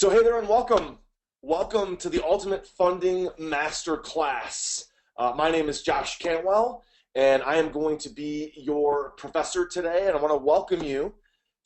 So hey there and welcome. Welcome to the Ultimate Funding Masterclass. My name is Josh Cantwell, and I am going to be your professor today, and I want to welcome you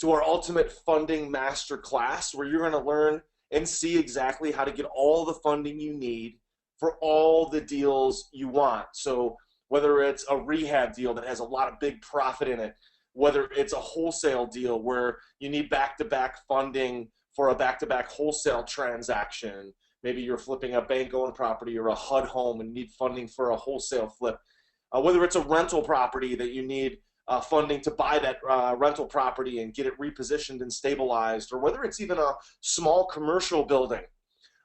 to our Ultimate Funding Masterclass, where you're going to learn and see exactly how to get all the funding you need for all the deals you want. So whether it's a rehab deal that has a lot of big profit in it, whether it's a wholesale deal where you need back-to-back funding for a back-to-back wholesale transaction. Maybe you're flipping a bank-owned property or a HUD home and need funding for a wholesale flip. Whether it's a rental property that you need funding to buy that rental property and get it repositioned and stabilized, or whether it's even a small commercial building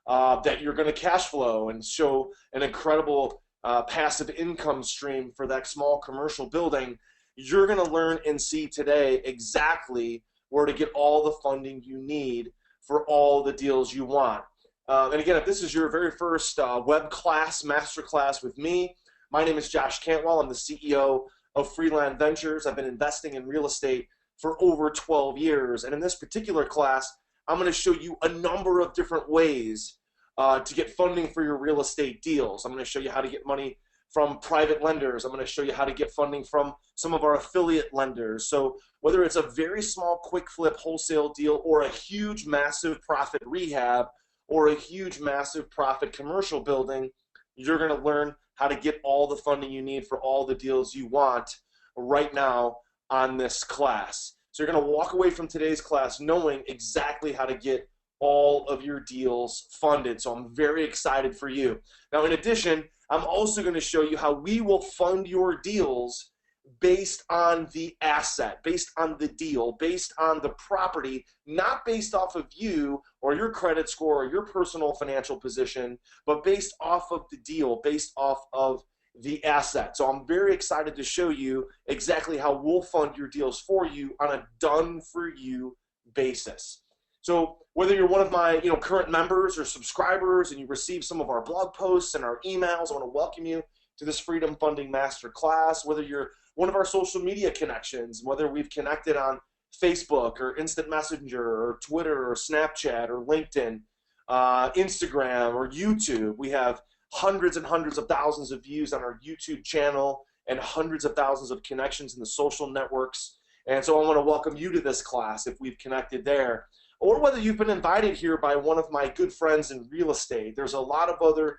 that you're going to cash flow and show an incredible passive income stream for that small commercial building, you're going to learn and see today exactly where to get all the funding you need for all the deals you want. And again, if this is your very first web class, masterclass with me, my name is Josh Cantwell. I'm the CEO of Freeland Ventures. I've been investing in real estate for over 12 years. And in this particular class, I'm going to show you a number of different ways to get funding for your real estate deals. I'm going to show you how to get money from private lenders. I'm going to show you how to get funding from some of our affiliate lenders. So whether it's a very small quick flip wholesale deal or a huge massive profit rehab or a huge massive profit commercial building, you're going to learn how to get all the funding you need for all the deals you want right now on this class. So you're going to walk away from today's class knowing exactly how to get all of your deals funded. So I'm very excited for you. Now, in addition, I'm also going to show you how we will fund your deals based on the asset, based on the deal, based on the property, not based off of you or your credit score or your personal financial position, but based off of the deal, based off of the asset. So I'm very excited to show you exactly how we'll fund your deals for you on a done-for-you basis. So whether you're one of my current members or subscribers and you receive some of our blog posts and our emails, I want to welcome you to this Freedom Funding Masterclass. Whether you're one of our social media connections, whether we've connected on Facebook or Instant Messenger or Twitter or Snapchat or LinkedIn, Instagram or YouTube, we have hundreds and hundreds of thousands of views on our YouTube channel and hundreds of thousands of connections in the social networks. And so I want to welcome you to this class if we've connected there. Or whether you've been invited here by one of my good friends in real estate. There's a lot of other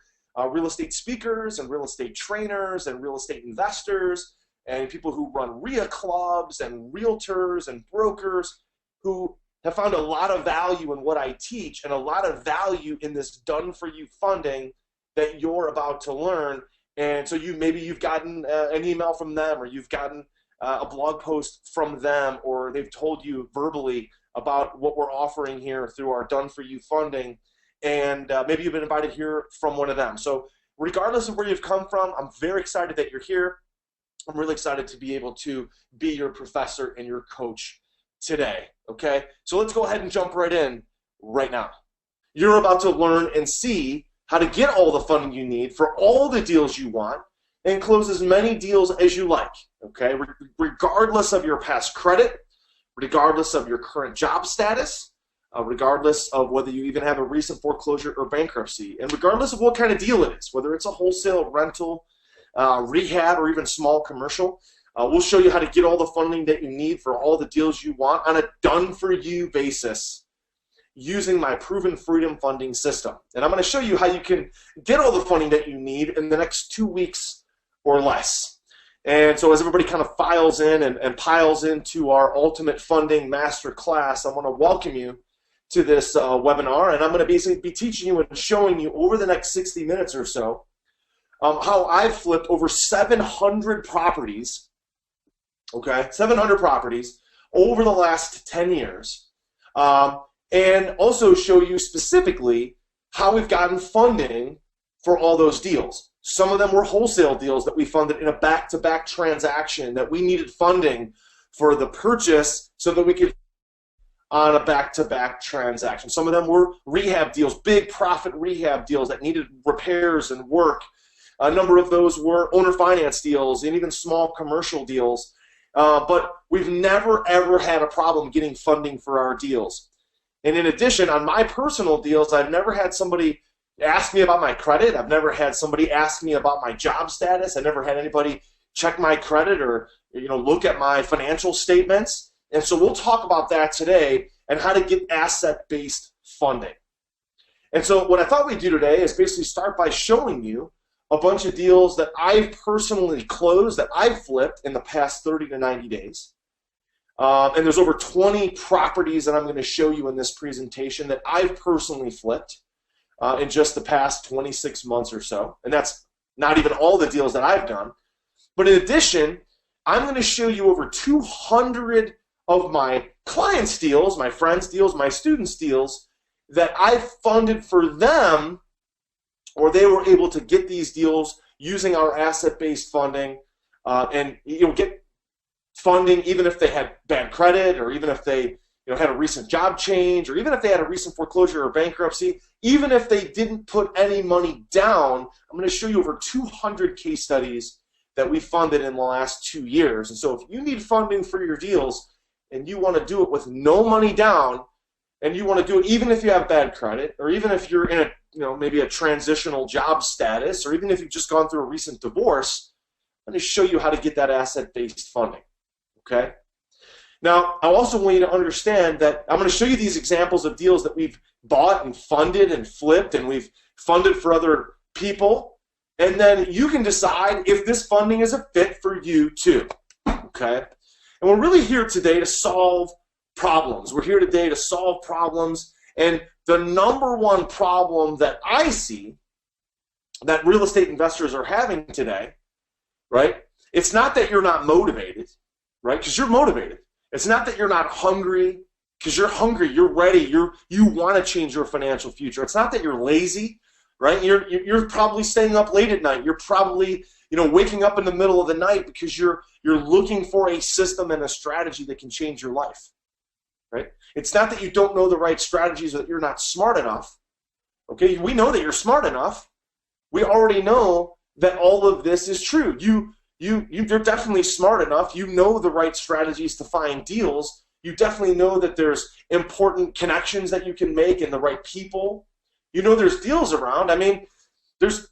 real estate speakers and real estate trainers and real estate investors and people who run RIA clubs and realtors and brokers who have found a lot of value in what I teach and a lot of value in this done-for-you funding that you're about to learn. And so maybe you've gotten an email from them, or you've gotten a blog post from them, or they've told you verbally about what we're offering here through our done-for-you funding, and maybe you've been invited here from one of them. So regardless of where you've come from, I'm very excited that you're here. I'm really excited to be able to be your professor and your coach today, okay? So let's go ahead and jump right in right now. You're about to learn and see how to get all the funding you need for all the deals you want and close as many deals as you like, okay? Regardless of your past credit, regardless of your current job status, regardless of whether you even have a recent foreclosure or bankruptcy, and regardless of what kind of deal it is, whether it's a wholesale, rental, rehab, or even small commercial, we'll show you how to get all the funding that you need for all the deals you want on a done-for-you basis using my proven freedom funding system. And I'm going to show you how you can get all the funding that you need in the next 2 weeks or less. And so as everybody kind of files in and piles into our Ultimate Funding Masterclass, I want to welcome you to this webinar, and I'm going to basically be teaching you and showing you over the next 60 minutes or so how I've flipped over 700 properties, okay, 700 properties over the last 10 years, and also show you specifically how we've gotten funding for all those deals. Some of them were wholesale deals that we funded in a back-to-back transaction that we needed funding for the purchase so that we could on a back-to-back transaction. Some of them were rehab deals, big profit rehab deals that needed repairs and work. A number of those were owner finance deals and even small commercial deals. But we've never, ever had a problem getting funding for our deals. And in addition, on my personal deals, I've never had somebody ask me about my credit. I've never had somebody ask me about my job status. I never had anybody check my credit or look at my financial statements. And so we'll talk about that today and how to get asset-based funding. And so what I thought we'd do today is basically start by showing you a bunch of deals that I've personally closed, that I've flipped in the past 30 to 90 days. And there's over 20 properties that I'm going to show you in this presentation that I've personally flipped in just the past 26 months or so. And that's not even all the deals that I've done. But in addition, I'm going to show you over 200 of my clients' deals, my friends' deals, my students' deals that I've funded for them, or they were able to get these deals using our asset-based funding and get funding even if they had bad credit, or even if they had a recent job change, or even if they had a recent foreclosure or bankruptcy, even if they didn't put any money down. I'm going to show you over 200 case studies that we funded in the last 2 years. And so if you need funding for your deals and you want to do it with no money down, and you want to do it even if you have bad credit, or even if you're in a maybe a transitional job status, or even if you've just gone through a recent divorce, I'm going to show you how to get that asset-based funding. Okay? Now, I also want you to understand that I'm going to show you these examples of deals that we've bought and funded and flipped, and we've funded for other people, and then you can decide if this funding is a fit for you too. Okay? And we're really here today to solve problems. We're here today to solve problems, and the number one problem that I see that real estate investors are having today, right? It's not that you're not motivated, right? Because you're motivated. It's not that you're not hungry, because you're hungry, you're ready, you want to change your financial future. It's not that you're lazy, right? You're probably staying up late at night. You're probably waking up in the middle of the night because you're looking for a system and a strategy that can change your life. Right? It's not that you don't know the right strategies, or that you're not smart enough. Okay, we know that you're smart enough. We already know that all of this is true. You're definitely smart enough. You know the right strategies to find deals. You definitely know that there's important connections that you can make and the right people. You know there's deals around. I mean, there's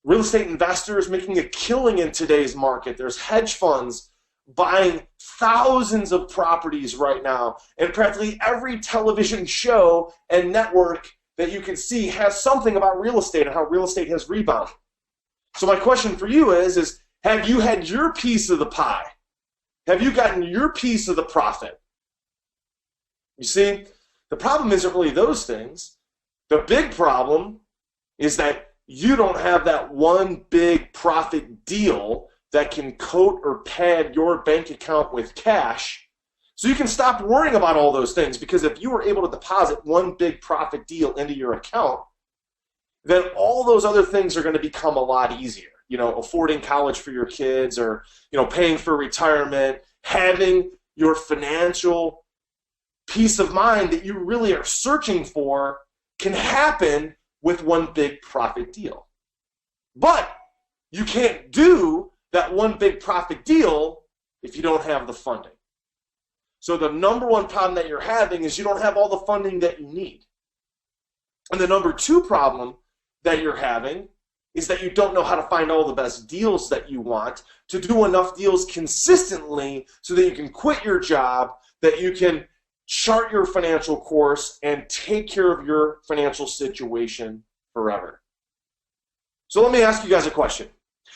real estate investors making a killing in today's market. There's hedge funds buying thousands of properties right now, and practically every television show and network that you can see has something about real estate and how real estate has rebounded. So my question for you is have you had your piece of the pie? Have you gotten your piece of the profit? You see, the problem isn't really those things. The big problem is that you don't have that one big profit deal that can coat or pad your bank account with cash, so you can stop worrying about all those things. Because if you were able to deposit one big profit deal into your account, then all those other things are going to become a lot easier. Affording college for your kids, or paying for retirement, having your financial peace of mind that you really are searching for can happen with one big profit deal. But you can't do that one big profit deal if you don't have the funding. So the number one problem that you're having is you don't have all the funding that you need. And the number two problem that you're having is that you don't know how to find all the best deals that you want, to do enough deals consistently so that you can quit your job, that you can chart your financial course and take care of your financial situation forever. So let me ask you guys a question.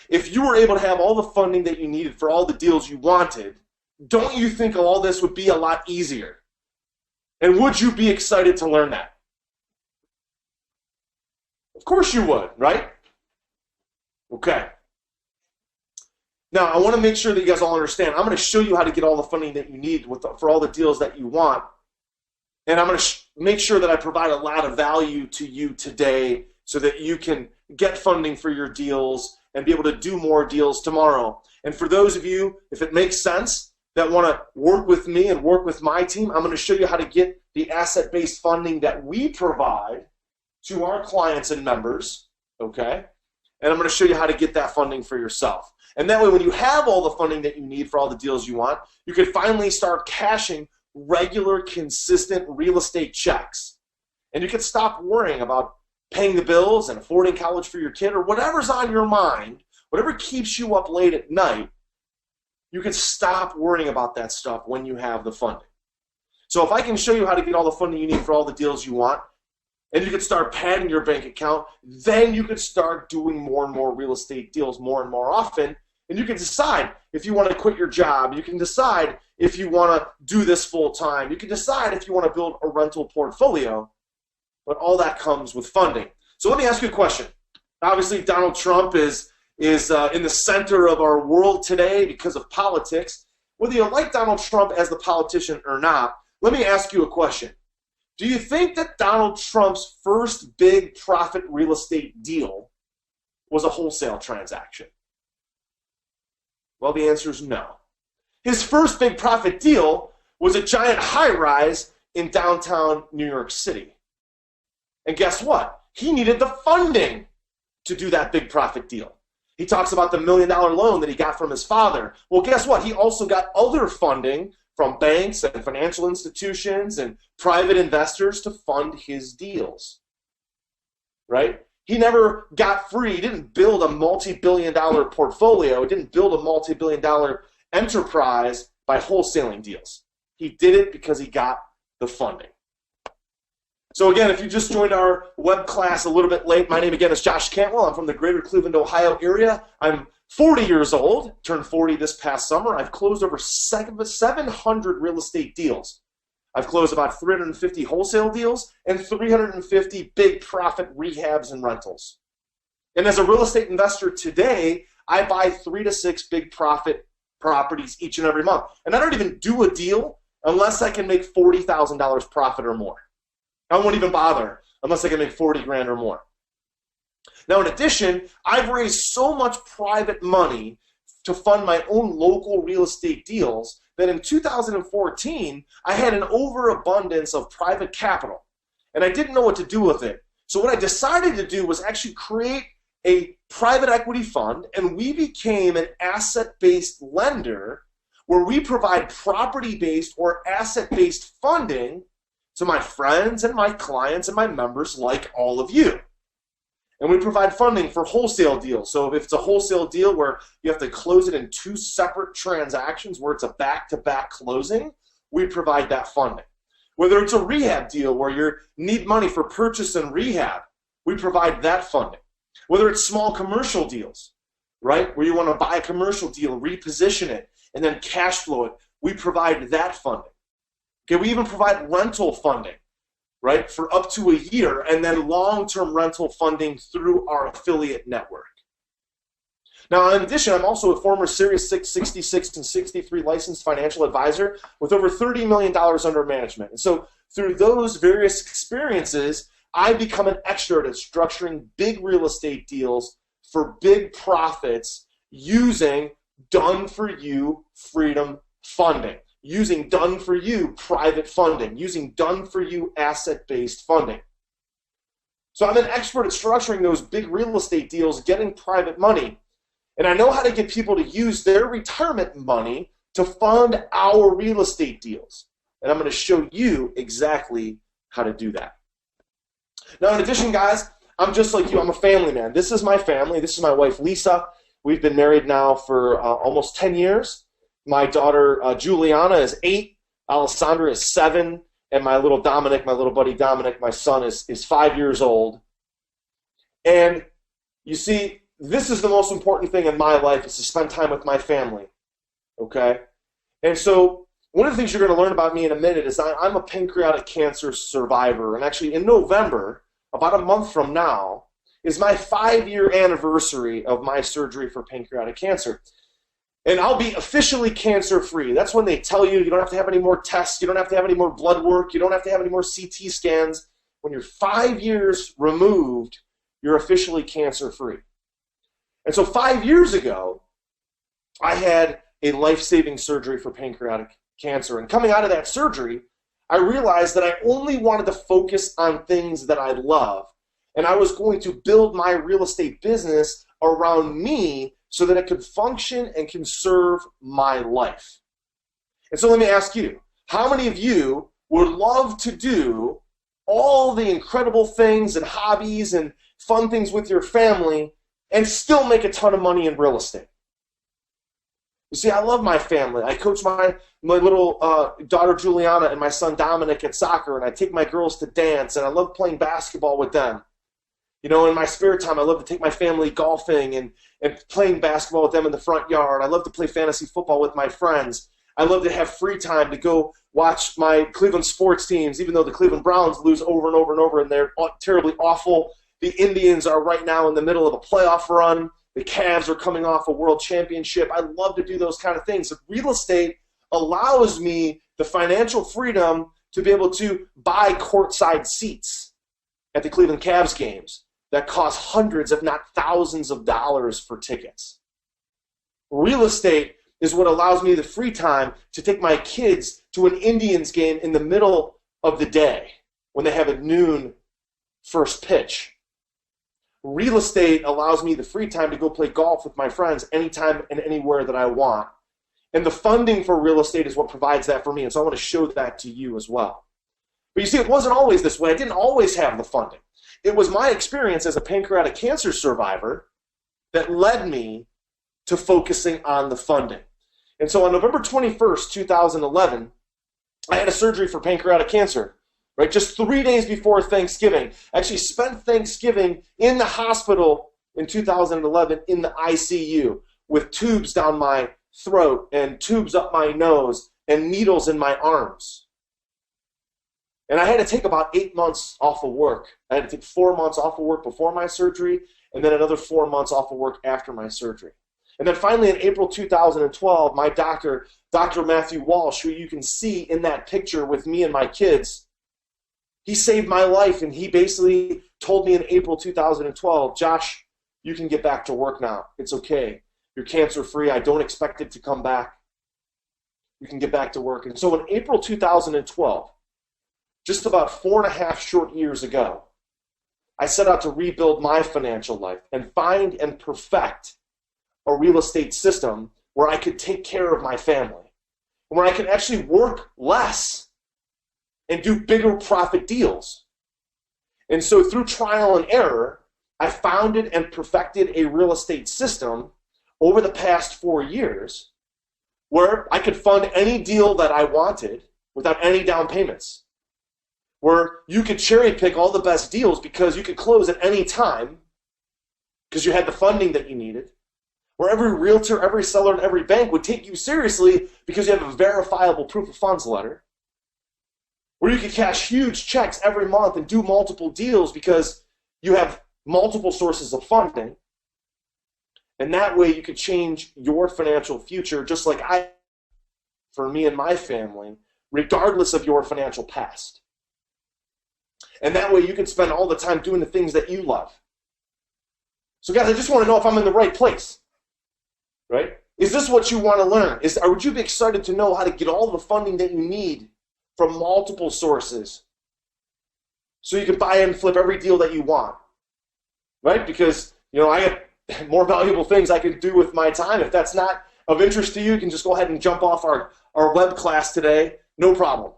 If you were able to have all the funding that you needed for all the deals you wanted, don't you think all this would be a lot easier? And would you be excited to learn that? Of course you would, right? Okay. Now, I want to make sure that you guys all understand. I'm going to show you how to get all the funding that you need for all the deals that you want. And I'm going to make sure that I provide a lot of value to you today so that you can get funding for your deals and be able to do more deals tomorrow. And for those of you, if it makes sense, that want to work with me and work with my team, I'm going to show you how to get the asset-based funding that we provide to our clients and members, okay? And I'm going to show you how to get that funding for yourself. And that way, when you have all the funding that you need for all the deals you want, you can finally start cashing regular, consistent real estate checks. And you can stop worrying about paying the bills and affording college for your kid or whatever's on your mind, whatever keeps you up late at night. You can stop worrying about that stuff when you have the funding. So if I can show you how to get all the funding you need for all the deals you want, and you can start padding your bank account, then you can start doing more and more real estate deals more and more often, and you can decide if you want to quit your job. You can decide if you want to do this full time. You can decide if you want to build a rental portfolio, but all that comes with funding. So let me ask you a question. Obviously, Donald Trump is in the center of our world today because of politics. Whether you like Donald Trump as the politician or not, let me ask you a question. Do you think that Donald Trump's first big profit real estate deal was a wholesale transaction? Well, the answer is no. His first big profit deal was a giant high-rise in downtown New York City. And guess what? He needed the funding to do that big profit deal. He talks about the $1 million loan that he got from his father. Well, guess what? He also got other funding from banks and financial institutions and private investors to fund his deals, right? He never got free. He didn't build a multi-billion-dollar portfolio. He didn't build a multi-billion-dollar enterprise by wholesaling deals. He did it because he got the funding. So again, if you just joined our web class a little bit late, my name again is Josh Cantwell. I'm from the greater Cleveland, Ohio area. I'm 40 years old, turned 40 this past summer. I've closed over 700 real estate deals. I've closed about 350 wholesale deals and 350 big profit rehabs and rentals. And as a real estate investor today, I buy 3 to 6 big profit properties each and every month. And I don't even do a deal unless I can make $40,000 profit or more. I won't even bother unless I can make 40 grand or more. Now, in addition, I've raised so much private money to fund my own local real estate deals that in 2014, I had an overabundance of private capital, and I didn't know what to do with it. So what I decided to do was actually create a private equity fund, and we became an asset-based lender where we provide property-based or asset-based funding to my friends and my clients and my members like all of you. And we provide funding for wholesale deals. So if it's a wholesale deal where you have to close it in 2 separate transactions where it's a back-to-back closing, we provide that funding. Whether it's a rehab deal where you need money for purchase and rehab, we provide that funding. Whether it's small commercial deals, right, where you want to buy a commercial deal, reposition it, and then cash flow it, we provide that funding. Okay, we even provide rental funding, right, for up to a year, and then long-term rental funding through our affiliate network. Now, in addition, I'm also a former Series 6, 66, and 63 licensed financial advisor with over $30 million under management. And so through those various experiences, I've become an expert at structuring big real estate deals for big profits using done-for-you freedom funding, using done-for-you private funding, using done-for-you asset-based funding. So I'm an expert at structuring those big real estate deals, getting private money, and I know how to get people to use their retirement money to fund our real estate deals. And I'm going to show you exactly how to do that. Now, in addition, guys, I'm just like you. I'm a family man. This is my family. This is my wife, Lisa. We've been married now for almost 10 years. My daughter, Juliana, is 8. Alessandra is 7. And my little Dominic, my little buddy Dominic, my son, is 5 years old. And you see, this is the most important thing in my life, is to spend time with my family. Okay? And so one of the things you're going to learn about me in a minute is I'm a pancreatic cancer survivor. And actually, in November, about a month from now, is my 5-year anniversary of my surgery for pancreatic cancer. And I'll be officially cancer-free. That's when they tell you don't have to have any more tests, you don't have to have any more blood work, you don't have to have any more CT scans. When you're 5 years removed, you're officially cancer-free. And so 5 years ago, I had a life-saving surgery for pancreatic cancer. And coming out of that surgery, I realized that I only wanted to focus on things that I love. And I was going to build my real estate business around me so that it could function and can serve my life. And so let me ask you, How many of you would love to do all the incredible things and hobbies and fun things with your family and still make a ton of money in real estate? You see, I love my family. I coach my little daughter Juliana and my son Dominic at soccer, and I take my girls to dance, and I love playing basketball with them. You know, in my spare time, I love to take my family golfing and playing basketball with them in the front yard. I love to play fantasy football with my friends. I love to have free time to go watch my Cleveland sports teams, even though the Cleveland Browns lose over and over and over, and they're terribly awful. The Indians are right now in the middle of a playoff run. The Cavs are coming off a world championship. I love to do those kind of things. Real estate allows me the financial freedom to be able to buy courtside seats at the Cleveland Cavs games that cost hundreds, if not thousands of dollars for tickets. Real estate is what allows me the free time to take my kids to an Indians game in the middle of the day when they have a noon first pitch. Real estate allows me the free time to go play golf with my friends anytime and anywhere that I want. And the funding for real estate is what provides that for me. And so I want to show that to you as well. But you see, it wasn't always this way. I didn't always have the funding. It was my experience as a pancreatic cancer survivor that led me to focusing on the funding. And so on November 21st, 2011, I had a surgery for pancreatic cancer. Right, just 3 days before Thanksgiving. I actually spent Thanksgiving in the hospital in 2011 in the ICU with tubes down my throat and tubes up my nose and needles in my arms. And I had to take about 8 months off of work. I had to take 4 months off of work before my surgery and then another 4 months off of work after my surgery. And then finally in April 2012, my doctor, Dr. Matthew Walsh, who you can see in that picture with me and my kids, he saved my life, and he basically told me in April 2012, Josh, you can get back to work now. It's okay. You're cancer-free. I don't expect it to come back. You can get back to work. And so in April 2012, just about 4.5 short years ago, I set out to rebuild my financial life and find and perfect a real estate system where I could take care of my family, and where I could actually work less and do bigger profit deals. And so through trial and error, I founded and perfected a real estate system over the past 4 years where I could fund any deal that I wanted without any down payments, where you could cherry pick all the best deals because you could close at any time because you had the funding that you needed, where every realtor, every seller, and every bank would take you seriously because you have a verifiable proof of funds letter, where you could cash huge checks every month and do multiple deals because you have multiple sources of funding. And that way you could change your financial future just like I, for me and my family, regardless of your financial past. And that way you can spend all the time doing the things that you love. So guys, I just want to know if I'm in the right place, right? Is this what you want to learn? Or would you be excited to know how to get all the funding that you need from multiple sources so you can buy and flip every deal that you want, right? Because, you know, I got more valuable things I can do with my time. If that's not of interest to you, you can just go ahead and jump off our web class today, no problem.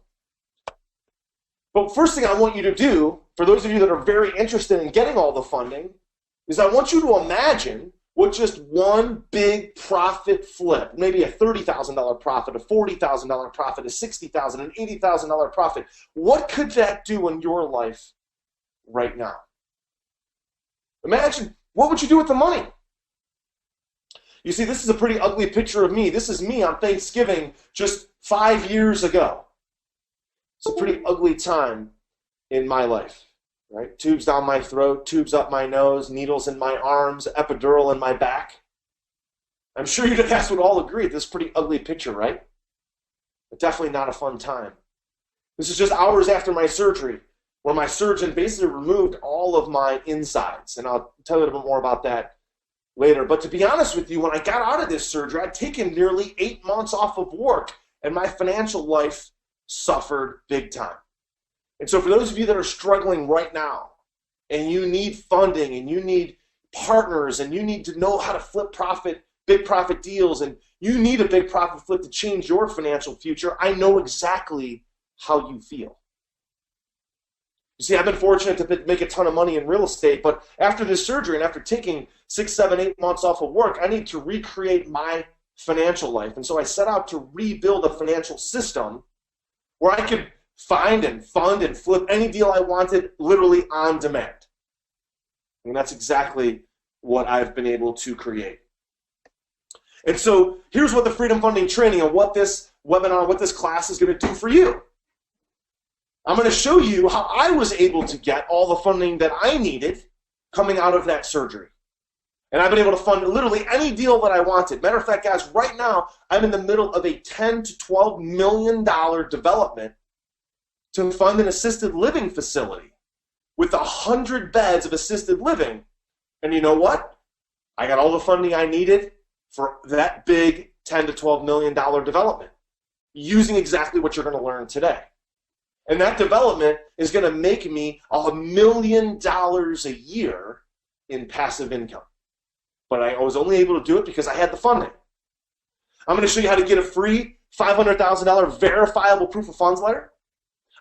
But first thing I want you to do, for those of you that are very interested in getting all the funding, is I want you to imagine what just one big profit flip, maybe a $30,000 profit, a $40,000 profit, a $60,000, an $80,000 profit, what could that do in your life right now? Imagine, what would you do with the money? You see, this is a pretty ugly picture of me. This is me on Thanksgiving just 5 years ago. It's a pretty ugly time in my life. Right? Tubes down my throat, tubes up my nose, needles in my arms, epidural in my back. I'm sure you guys would all agree this is a pretty ugly picture, right? But definitely not a fun time. This is just hours after my surgery, where my surgeon basically removed all of my insides. And I'll tell you a little bit more about that later. But to be honest with you, when I got out of this surgery, I'd taken nearly 8 months off of work, and my financial life suffered big time. And so for those of you that are struggling right now, and you need funding, and you need partners, and you need to know how to flip profit big profit deals and you need a big profit flip to change your financial future, I know exactly how you feel. You see, I've been fortunate to make a ton of money in real estate, but after this surgery and after taking 6, 7, 8 months off of work, I need to recreate my financial life. And so I set out to rebuild a financial system where I could find and fund and flip any deal I wanted literally on demand. And that's exactly what I've been able to create. And so here's what the Freedom Funding Training and what this webinar, what this class is going to do for you. I'm going to show you how I was able to get all the funding that I needed coming out of that surgery. And I've been able to fund literally any deal that I wanted. Matter of fact, guys, right now, I'm in the middle of a $10 to $12 million development to fund an assisted living facility with 100 beds of assisted living. And you know what? I got all the funding I needed for that big $10 to $12 million development using exactly what you're going to learn today. And that development is going to make me $1 million a year in passive income. But I was only able to do it because I had the funding. I'm going to show you how to get a free $500,000 verifiable proof of funds letter.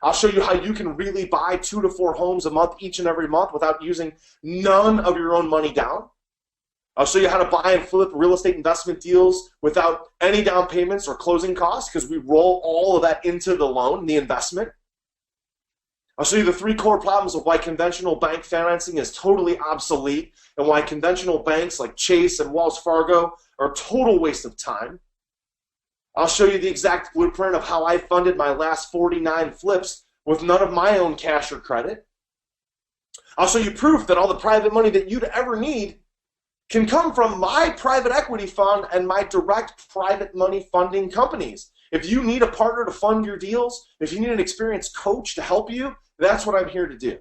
I'll show you how you can really buy 2 to 4 homes a month each and every month without using none of your own money down. I'll show you how to buy and flip real estate investment deals without any down payments or closing costs because we roll all of that into the loan, the investment. I'll show you the 3 core problems of why conventional bank financing is totally obsolete and why conventional banks like Chase and Wells Fargo are a total waste of time. I'll show you the exact blueprint of how I funded my last 49 flips with none of my own cash or credit. I'll show you proof that all the private money that you'd ever need can come from my private equity fund and my direct private money funding companies. If you need a partner to fund your deals, if you need an experienced coach to help you, that's what I'm here to do.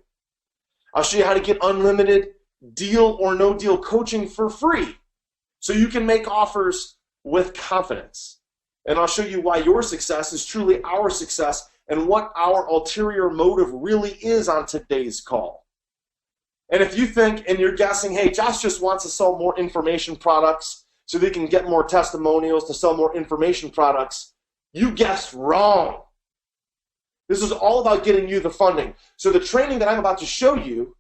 I'll show you how to get unlimited deal or no deal coaching for free so you can make offers with confidence. And I'll show you why your success is truly our success and what our ulterior motive really is on today's call. And if you think and you're guessing, hey, Josh just wants to sell more information products so they can get more testimonials to sell more information products, you guessed wrong. This is all about getting you the funding. So the training that I'm about to show you,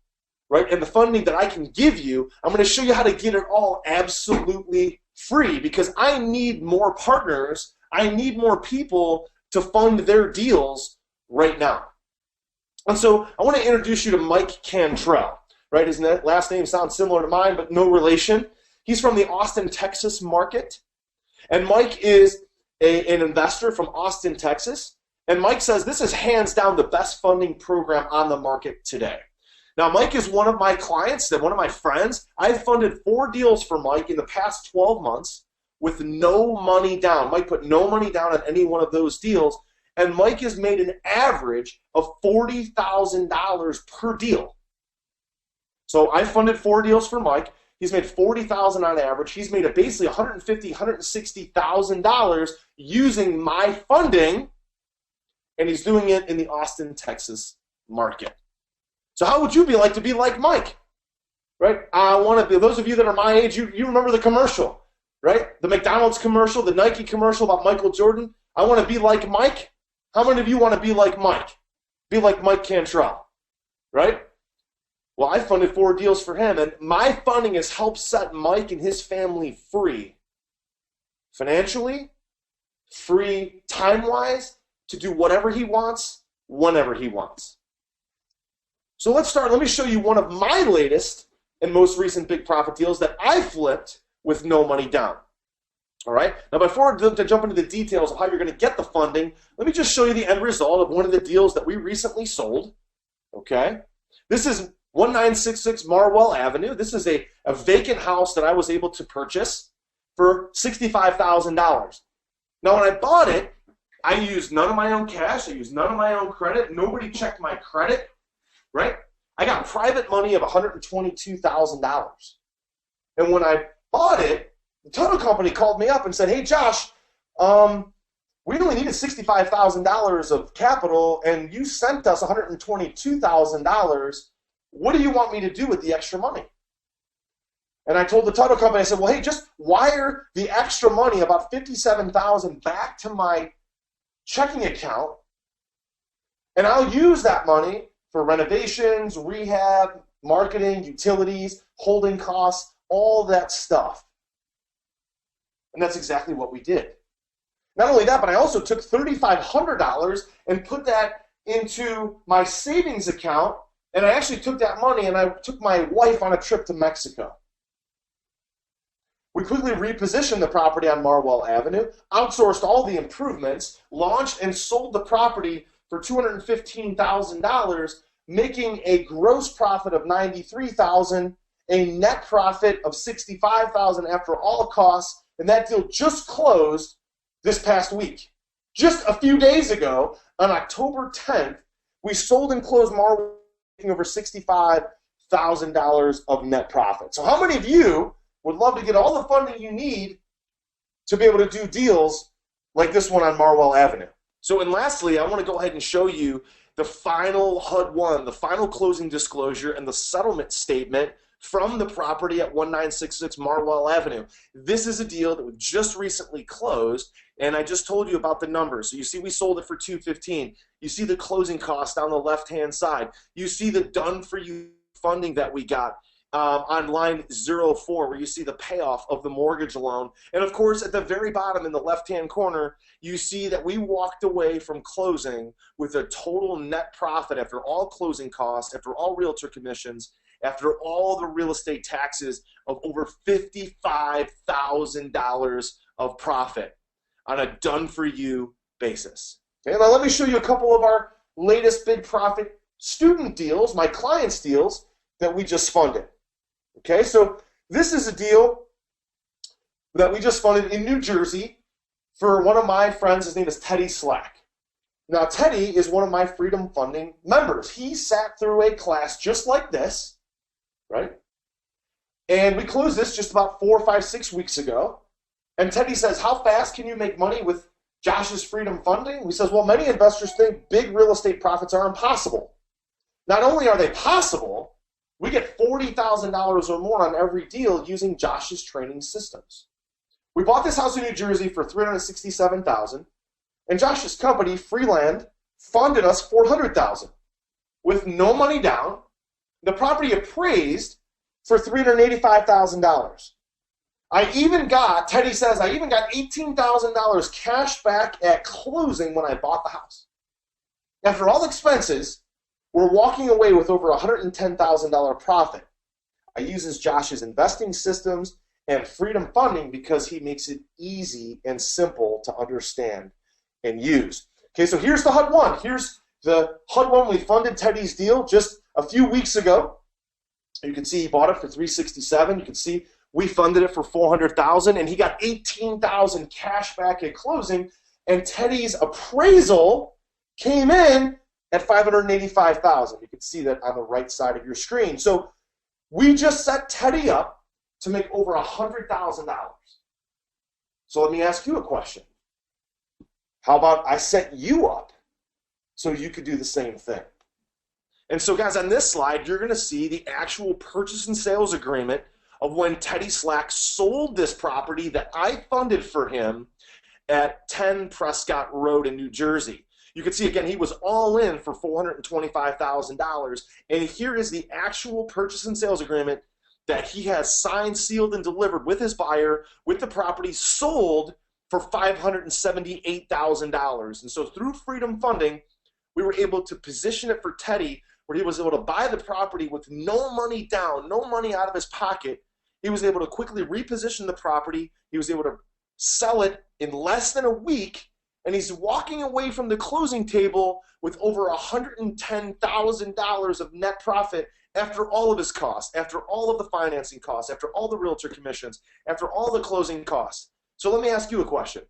right, and the funding that I can give you, I'm going to show you how to get it all absolutely free because I need more partners. I need more people to fund their deals right now. And so I want to introduce you to Mike Cantwell, right? His last name sounds similar to mine, but no relation. He's from the Austin, Texas market. And Mike is an investor from Austin, Texas. And Mike says this is hands down the best funding program on the market today. Now, Mike is one of my clients and one of my friends. I've funded 4 deals for Mike in the past 12 months with no money down. Mike put no money down on any one of those deals. And Mike has made an average of $40,000 per deal. So I funded 4 deals for Mike. He's made $40,000 on average. He's made basically $150,000, $160,000 using my funding, and he's doing it in the Austin, Texas market. So how would you be like to be like Mike? Right? I want to be, those of you that are my age, you remember the commercial, right? The McDonald's commercial, the Nike commercial about Michael Jordan. I want to be like Mike. How many of you want to be like Mike? Be like Mike Cantwell, right? Well, I funded 4 deals for him, and my funding has helped set Mike and his family free financially, free time-wise, to do whatever he wants, whenever he wants. So let's start. Let me show you one of my latest and most recent big profit deals that I flipped with no money down. All right? Now, before I jump into the details of how you're going to get the funding, let me just show you the end result of one of the deals that we recently sold. Okay? This is 1966 Marwell Avenue. This is a vacant house that I was able to purchase for $65,000. Now, when I bought it, I used none of my own cash. I used none of my own credit. Nobody checked my credit, right? I got private money of $122,000. And when I bought it, the title company called me up and said, hey, Josh, we only needed $65,000 of capital, and you sent us $122,000. What do you want me to do with the extra money? And I told the title company, I said, well, hey, just wire the extra money, about $57,000, back to my checking account, and I'll use that money for renovations, rehab, marketing, utilities, holding costs, all that stuff. And that's exactly what we did. Not only that, but I also took $3,500 and put that into my savings account, and I actually took that money and I took my wife on a trip to Mexico. We quickly repositioned the property on Marwell Avenue, outsourced all the improvements, launched and sold the property for $215,000, making a gross profit of $93,000, a net profit of $65,000 after all costs, and that deal just closed this past week. Just a few days ago, on October 10th, we sold and closed Marwell, making over $65,000 of net profit. So how many of you would love to get all the funding you need to be able to do deals like this one on Marwell Avenue? So, and lastly, I want to go ahead and show you the final HUD-1, the final closing disclosure, and the settlement statement from the property at 1966 Marwell Avenue. This is a deal that we just recently closed, and I just told you about the numbers. So you see we sold it for $215,000. You see the closing costs down the left-hand side. You see the done-for-you funding that we got on line 04, where you see the payoff of the mortgage loan. And of course, at the very bottom in the left-hand corner, you see that we walked away from closing with a total net profit after all closing costs, after all realtor commissions, after all the real estate taxes, of over $55,000 of profit on a done-for-you basis. Okay, now let me show you a couple of our latest big profit student deals, my clients' deals, that we just funded. Okay, so this is a deal that we just funded in New Jersey for one of my friends. His name is Teddy Slack. Now, Teddy is one of my Freedom Funding members. He sat through a class just like this, right? And we closed this just about 4, 5, 6 weeks ago. And Teddy says, how fast can you make money with Josh's Freedom Funding? He says, well, many investors think big real estate profits are impossible. Not only are they possible, we get $40,000 or more on every deal using Josh's training systems. We bought this house in New Jersey for $367,000, and Josh's company, Freeland, funded us $400,000 with no money down. The property appraised for $385,000. Teddy says, I even got $18,000 cash back at closing when I bought the house. After all expenses, we're walking away with over $110,000 profit. I use Josh's investing systems and Freedom Funding because he makes it easy and simple to understand and use. Okay, so here's the HUD-1. Here's the HUD-1. We funded Teddy's deal just a few weeks ago. You can see he bought it for $367,000. You can see we funded it for $400,000, and he got $18,000 cash back at closing, and Teddy's appraisal came in at $585,000. You can see that on the right side of your screen. So we just set Teddy up to make over $100,000. So let me ask you a question. How about I set you up so you could do the same thing? And so guys, on this slide, you're going to see the actual purchase and sales agreement of when Teddy Slack sold this property that I funded for him at 10 Prescott Road in New Jersey. You can see, again, he was all in for $425,000. And here is the actual purchase and sales agreement that he has signed, sealed, and delivered with his buyer, with the property sold for $578,000. And so through Freedom Funding, we were able to position it for Teddy, where he was able to buy the property with no money down, no money out of his pocket. He was able to quickly reposition the property. He was able to sell it in less than a week, and he's walking away from the closing table with over $110,000 of net profit after all of his costs, after all of the financing costs, after all the realtor commissions, after all the closing costs. So let me ask you a question.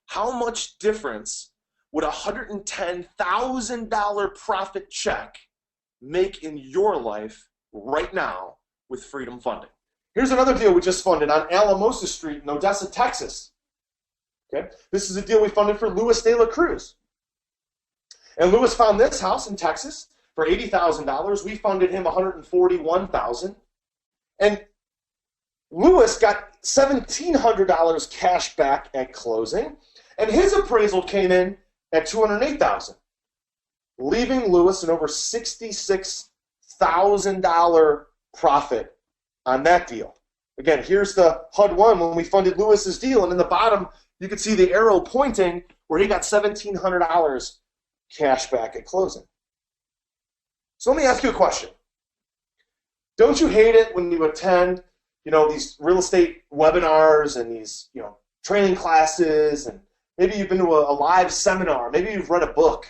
How much difference would a $110,000 profit check make in your life right now with Freedom Funding? Here's another deal we just funded on Alamosa Street in Odessa, Texas. Okay, this is a deal we funded for Luis de la Cruz. And Luis found this house in Texas for $80,000. We funded him $141,000. And Lewis got $1,700 cash back at closing, and his appraisal came in at $208,000, leaving Lewis an over $66,000 profit on that deal. Again, here's the HUD-1 when we funded Lewis's deal, and in the bottom you can see the arrow pointing where he got $1,700 cash back at closing. So let me ask you a question. Don't you hate it when you attend, these real estate webinars and these, training classes, and maybe you've been to a live seminar, maybe you've read a book,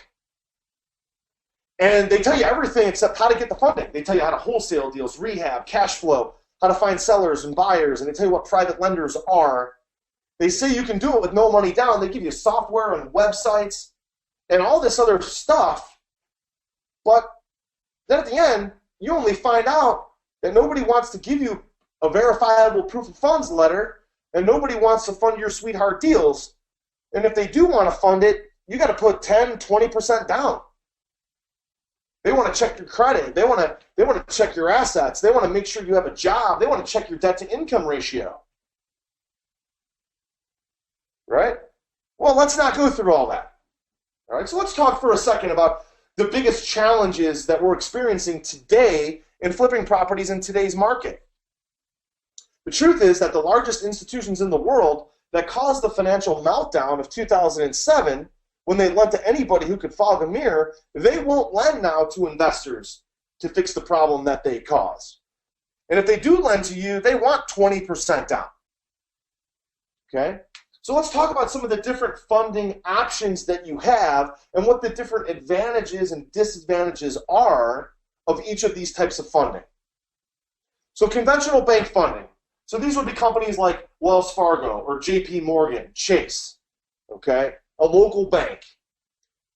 and they tell you everything except how to get the funding. They tell you how to wholesale deals, rehab, cash flow, how to find sellers and buyers, and they tell you what private lenders are. They say you can do it with no money down. They give you software and websites and all this other stuff, but then at the end, you only find out that nobody wants to give you a verifiable proof of funds letter, and nobody wants to fund your sweetheart deals. And if they do want to fund it, you got to put 10, 20% down. They want to check your credit. They want to check your assets. They want to make sure you have a job. They want to check your debt to income ratio. Right? Well, let's not go through all that. All right, so let's talk for a second about the biggest challenges that we're experiencing today in flipping properties in today's market. The truth is that the largest institutions in the world that caused the financial meltdown of 2007, when they lent to anybody who could fog a mirror, they won't lend now to investors to fix the problem that they caused. And if they do lend to you, they want 20% down. Okay? So let's talk about some of the different funding options that you have and what the different advantages and disadvantages are of each of these types of funding. So conventional bank funding. So these would be companies like Wells Fargo or JP Morgan, Chase, okay, a local bank.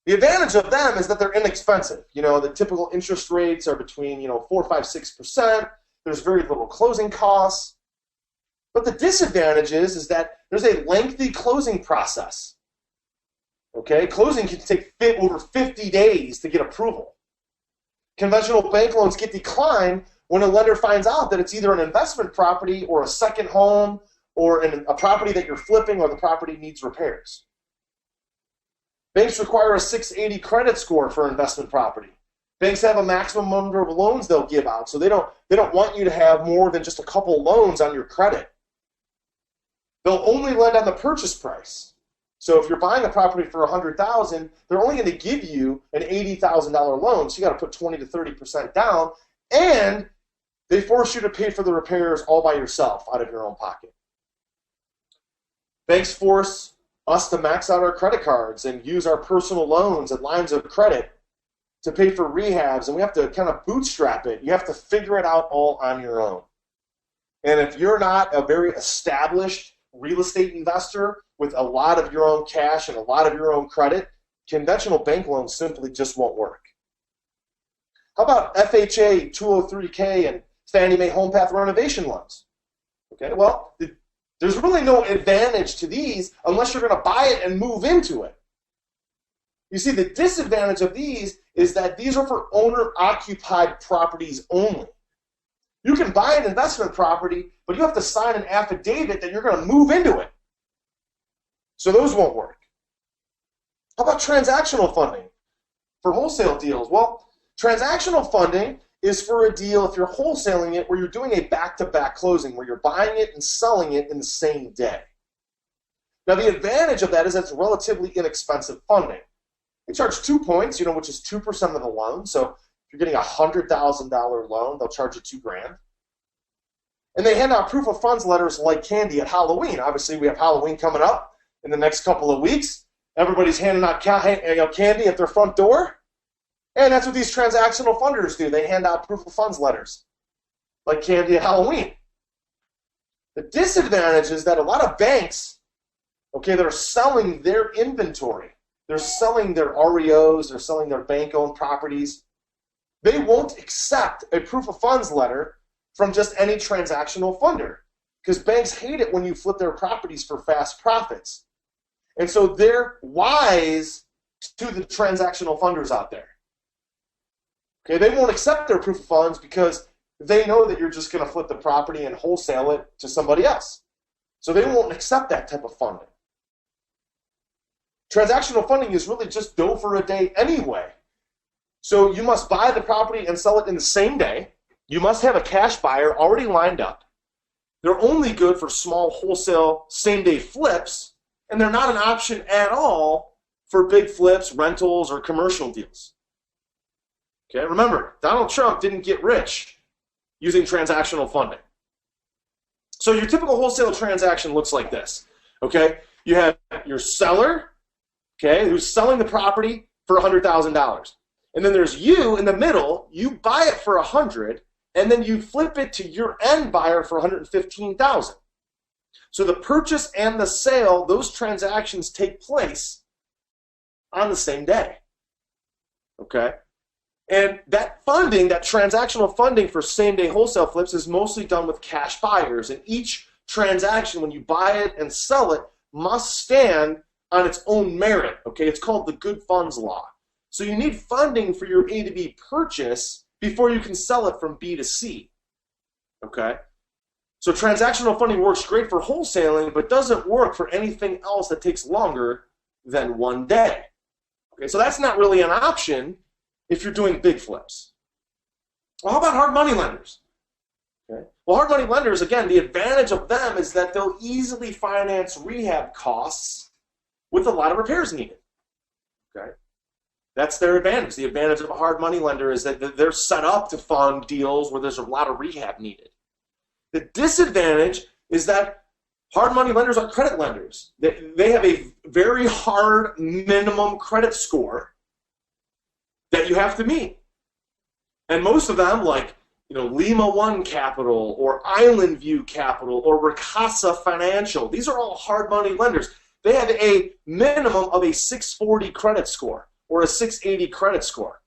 The advantage of them is that they're inexpensive. The typical interest rates are between 4, 5, 6%. There's very little closing costs. But the disadvantage is that there's a lengthy closing process. Okay, closing can take over 50 days to get approval. Conventional bank loans get declined when a lender finds out that it's either an investment property or a second home or a property that you're flipping or the property needs repairs. Banks require a 680 credit score for investment property. Banks have a maximum number of loans they'll give out, so they don't want you to have more than just a couple loans on your credit. They'll only lend on the purchase price. So if you're buying a property for $100,000, they're only going to give you an $80,000 loan, so you got to put 20 to 30% down, and they force you to pay for the repairs all by yourself out of your own pocket. Banks force us to max out our credit cards and use our personal loans and lines of credit to pay for rehabs, and we have to kind of bootstrap it. You have to figure it out all on your own. And if you're not a very established real estate investor with a lot of your own cash and a lot of your own credit, conventional bank loans simply just won't work. How about FHA, 203K, and Fannie Mae Home Path renovation loans? Okay, well, there's really no advantage to these unless you're going to buy it and move into it. You see, the disadvantage of these is that these are for owner-occupied properties only. You can buy an investment property, but you have to sign an affidavit that you're going to move into it. So those won't work. How about transactional funding for wholesale deals? Well, transactional funding is for a deal if you're wholesaling it where you're doing a back-to-back closing, where you're buying it and selling it in the same day. Now, the advantage of that is that it's relatively inexpensive funding. They charge 2 points, which is 2% of the loan. So if you're getting a $100,000 loan, they'll charge you $2,000. And they hand out proof of funds letters like candy at Halloween. Obviously, we have Halloween coming up in the next couple of weeks. Everybody's handing out candy at their front door. And that's what these transactional funders do. They hand out proof of funds letters like candy at Halloween. The disadvantage is that a lot of banks, that are selling their inventory, they're selling their REOs, they're selling their bank-owned properties, they won't accept a proof of funds letter from just any transactional funder, because banks hate it when you flip their properties for fast profits. And so they're wise to the transactional funders out there. Okay, they won't accept their proof of funds because they know that you're just going to flip the property and wholesale it to somebody else. So they won't accept that type of funding. Transactional funding is really just dough for a day anyway. So you must buy the property and sell it in the same day. You must have a cash buyer already lined up. They're only good for small wholesale same-day flips, and they're not an option at all for big flips, rentals, or commercial deals. Okay, remember, Donald Trump didn't get rich using transactional funding. So your typical wholesale transaction looks like this. Okay, you have your seller, okay, who's selling the property for $100,000. And then there's you in the middle, you buy it for $100,000, and then you flip it to your end buyer for $115,000. So the purchase and the sale, those transactions take place on the same day. Okay? And that funding, that transactional funding for same-day wholesale flips is mostly done with cash buyers. And each transaction, when you buy it and sell it, must stand on its own merit. Okay? It's called the good funds law. So you need funding for your A to B purchase before you can sell it from B to C. Okay? So transactional funding works great for wholesaling, but doesn't work for anything else that takes longer than one day. Okay, so that's not really an option if you're doing big flips. Well, how about hard money lenders? Okay. Well, hard money lenders, again, the advantage of them is that they'll easily finance rehab costs with a lot of repairs needed. Okay. That's their advantage. The advantage of a hard money lender is that they're set up to fund deals where there's a lot of rehab needed. The disadvantage is that hard money lenders are credit lenders. They have a very hard minimum credit score that you have to meet. And most of them, like Lima One Capital or Island View Capital or Ricasa Financial, these are all hard money lenders. They have a minimum of a 640 credit score or a 680 credit score.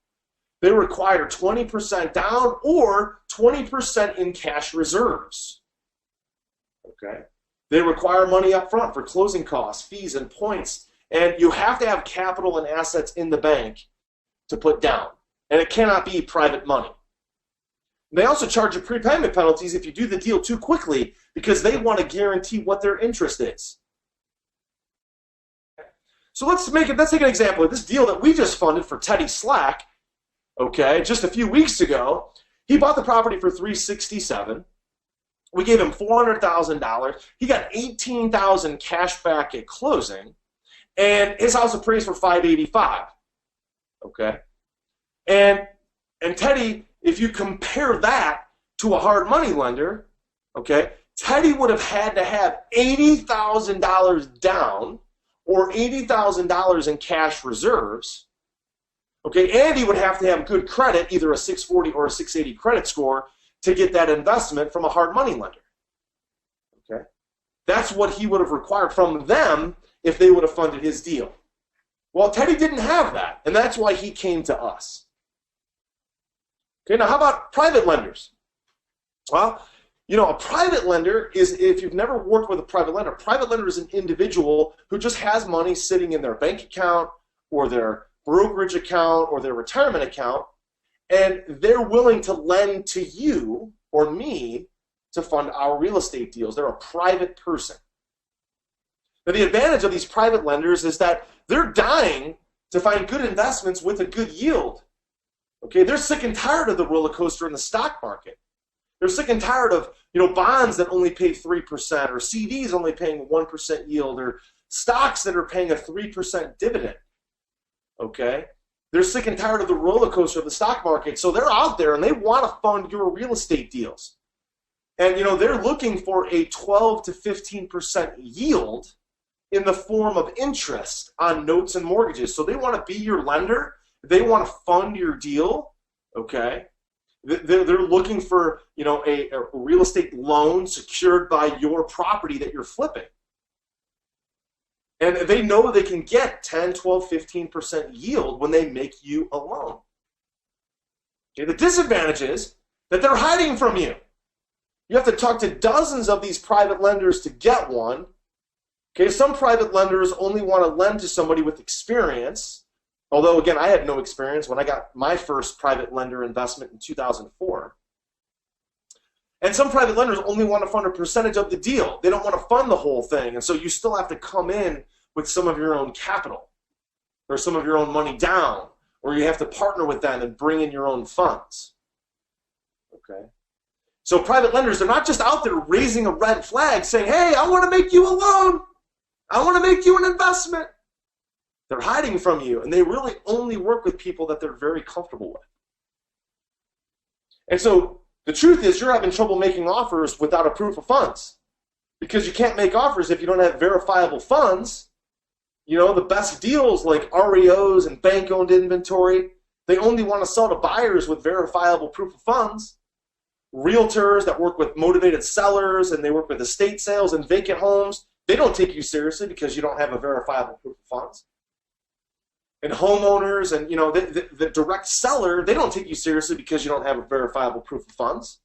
They require 20% down or 20% in cash reserves. Okay? They require money up front for closing costs, fees, and points. And you have to have capital and assets in the bank to put down. And it cannot be private money. They also charge you prepayment penalties if you do the deal too quickly because they want to guarantee what their interest is. So let's take an example of this deal that we just funded for Teddy Slack. Okay, just a few weeks ago, he bought the property for $367,000. We gave him $400,000. He got $18,000 cash back at closing, and his house appraised for $585,000. Okay, and Teddy, if you compare that to a hard money lender, okay, Teddy would have had to have $80,000 down or $80,000 in cash reserves. Okay, and he would have to have good credit, either a 640 or a 680 credit score, to get that investment from a hard money lender. Okay, that's what he would have required from them if they would have funded his deal. Well, Teddy didn't have that, and that's why he came to us. Okay, now how about private lenders? Well, a private lender is, if you've never worked with a private lender is an individual who just has money sitting in their bank account or their brokerage account or their retirement account, and they're willing to lend to you or me to fund our real estate deals. They're a private person. Now, the advantage of these private lenders is that they're dying to find good investments with a good yield. Okay, they're sick and tired of the roller coaster in the stock market. They're sick and tired of bonds that only pay 3% or CDs only paying 1% yield or stocks that are paying a 3% dividend. Okay? They're sick and tired of the roller coaster of the stock market, so they're out there and they want to fund your real estate deals. And they're looking for a 12 to 15% yield in the form of interest on notes and mortgages. So they want to be your lender. They want to fund your deal. Okay? They're looking for a real estate loan secured by your property that you're flipping. And they know they can get 10, 12, 15% yield when they make you a loan. Okay, the disadvantage is that they're hiding from you. You have to talk to dozens of these private lenders to get one. Okay, some private lenders only want to lend to somebody with experience. Although, again, I had no experience when I got my first private lender investment in 2004. And some private lenders only want to fund a percentage of the deal. They don't want to fund the whole thing. And so you still have to come in with some of your own capital or some of your own money down, or you have to partner with them and bring in your own funds. Okay? So private lenders, they're not just out there raising a red flag saying, hey, I want to make you a loan. I want to make you an investment. They're hiding from you, and they really only work with people that they're very comfortable with. And so the truth is you're having trouble making offers without a proof of funds, because you can't make offers if you don't have verifiable funds. You know, the best deals like REOs and bank-owned inventory, they only want to sell to buyers with verifiable proof of funds. Realtors that work with motivated sellers and they work with estate sales and vacant homes, they don't take you seriously because you don't have a verifiable proof of funds. And homeowners and, you know, the direct seller, they don't take you seriously because you don't have a verifiable proof of funds.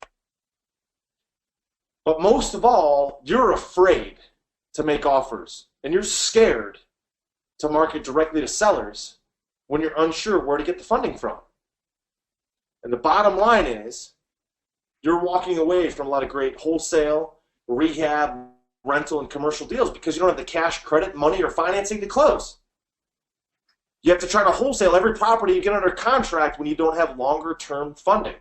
But most of all, you're afraid to make offers, and you're scared to market directly to sellers when you're unsure where to get the funding from. And the bottom line is, you're walking away from a lot of great wholesale, rehab, rental, and commercial deals because you don't have the cash, credit, money, or financing to close. You have to try to wholesale every property you get under contract when you don't have longer-term funding.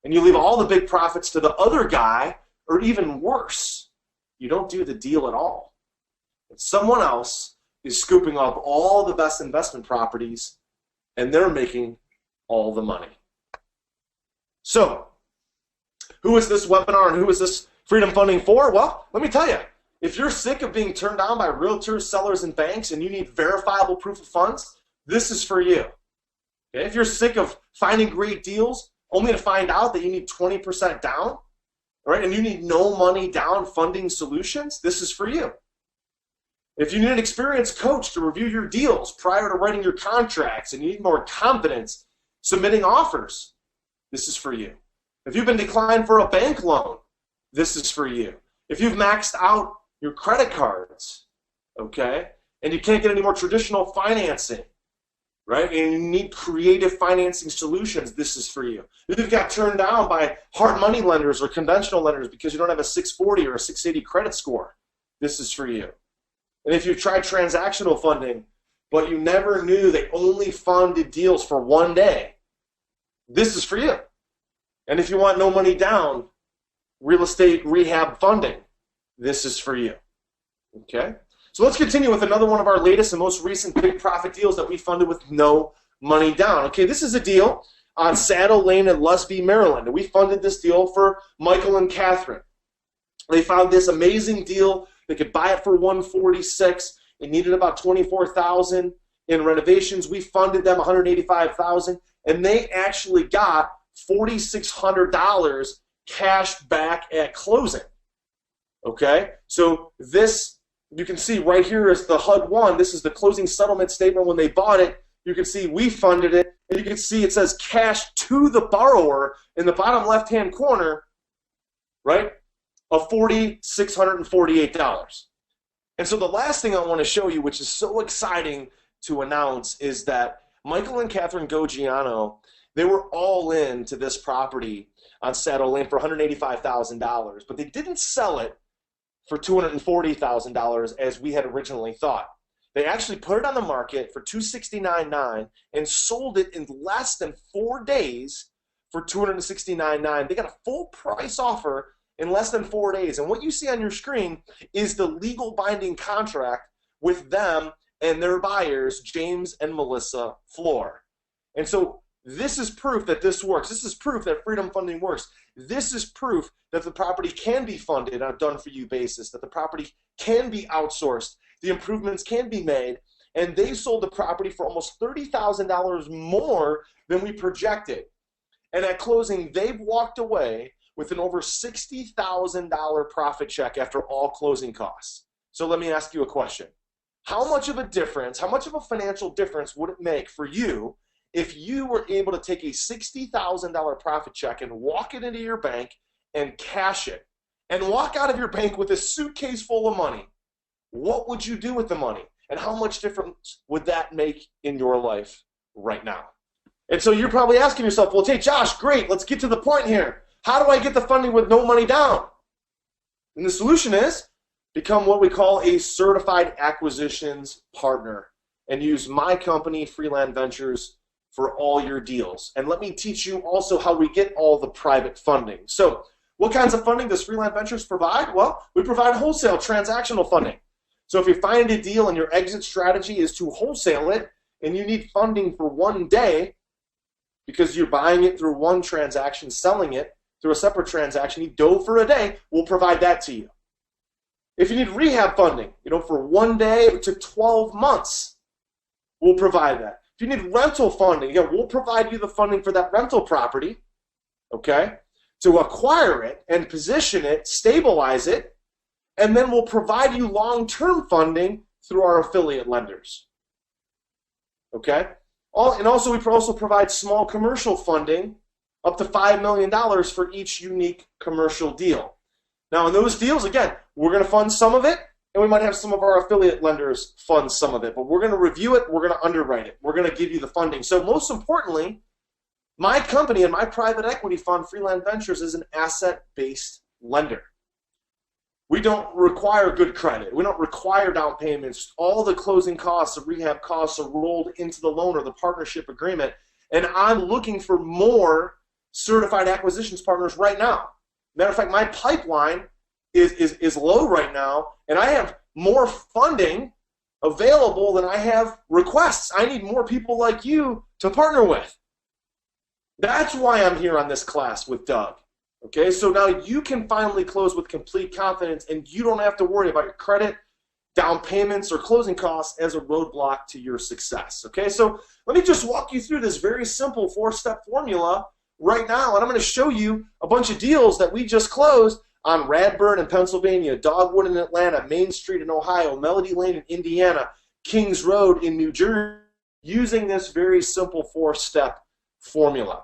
And you leave all the big profits to the other guy, or even worse, you don't do the deal at all. And someone else is scooping up all the best investment properties, and they're making all the money. So, who is this webinar and who is this freedom funding for? Well, let me tell you, if you're sick of being turned down by realtors, sellers, and banks, and you need verifiable proof of funds, this is for you. Okay? If you're sick of finding great deals only to find out that you need 20% down, right, and you need no money down funding solutions, this is for you. If you need an experienced coach to review your deals prior to writing your contracts and you need more confidence submitting offers, this is for you. If you've been declined for a bank loan, this is for you. If you've maxed out your credit cards, okay, and you can't get any more traditional financing, right, and you need creative financing solutions, this is for you. If you've got turned down by hard money lenders or conventional lenders because you don't have a 640 or a 680 credit score, this is for you. And if you've tried transactional funding, but you never knew they only funded deals for one day, this is for you. And if you want no money down, real estate rehab funding, this is for you. Okay? So let's continue with another one of our latest and most recent big profit deals that we funded with no money down. Okay, this is a deal on Saddle Lane in Lusby, Maryland. And we funded this deal for Michael and Catherine. They found this amazing deal. They could buy it for $146,000. It needed about $24,000 in renovations. We funded them $185,000, and they actually got $4,600 cash back at closing. Okay, so this, you can see right here is the HUD-1. This is the closing settlement statement when they bought it. You can see we funded it, and you can see it says cash to the borrower in the bottom left-hand corner, right, of $4,648. And so the last thing I want to show you, which is so exciting to announce, is that Michael and Catherine Goggiano, they were all in to this property on Saddle Lane for $185,000, but they didn't sell it for $240,000 as we had originally thought. They actually put it on the market for $269,900 and sold it in less than 4 days for $269,900. They got a full price offer in less than 4 days. And what you see on your screen is the legal binding contract with them and their buyers, James and Melissa Floor. And so this is proof that this works. This is proof that freedom funding works. This is proof that the property can be funded on a done-for-you basis, that the property can be outsourced, the improvements can be made, and they sold the property for almost $30,000 more than we projected. And at closing, they've walked away with an over $60,000 profit check after all closing costs. So let me ask you a question. How much of a difference, how much of a financial difference would it make for you if you were able to take a $60,000 profit check and walk it into your bank and cash it and walk out of your bank with a suitcase full of money? What would you do with the money? And how much difference would that make in your life right now? And so you're probably asking yourself, well, hey, Josh, great, let's get to the point here. How do I get the funding with no money down? And the solution is become what we call a certified acquisitions partner and use my company, Freeland Ventures, for all your deals. And let me teach you also how we get all the private funding. So what kinds of funding does Freeland Ventures provide? Well, we provide wholesale transactional funding. So if you find a deal and your exit strategy is to wholesale it and you need funding for one day because you're buying it through one transaction, selling it through a separate transaction, you dough for a day, we'll provide that to you. If you need rehab funding, for one day to 12 months, we'll provide that. If you need rental funding, we'll provide you the funding for that rental property, okay, to acquire it and position it, stabilize it, and then we'll provide you long-term funding through our affiliate lenders, okay? And also we also provide small commercial funding up to $5 million for each unique commercial deal. Now in those deals, again, we're going to fund some of it, and we might have some of our affiliate lenders fund some of it, but we're going to review it, we're going to underwrite it, we're going to give you the funding. So most importantly, my company and my private equity fund, Freeland Ventures, is an asset-based lender. We don't require good credit. We don't require down payments. All the closing costs, the rehab costs are rolled into the loan or the partnership agreement, and I'm looking for more certified acquisitions partners right now. Matter of fact, my pipeline is low right now, and I have more funding available than I have requests. I need more people like you to partner with. That's why I'm here on this class with Doug. Okay, so now you can finally close with complete confidence, and you don't have to worry about your credit, down payments, or closing costs as a roadblock to your success. Okay, so let me just walk you through this very simple 4-step formula right now, and I'm going to show you a bunch of deals that we just closed on Radburn in Pennsylvania, Dogwood in Atlanta, Main Street in Ohio, Melody Lane in Indiana, Kings Road in New Jersey, using this very simple 4-step formula.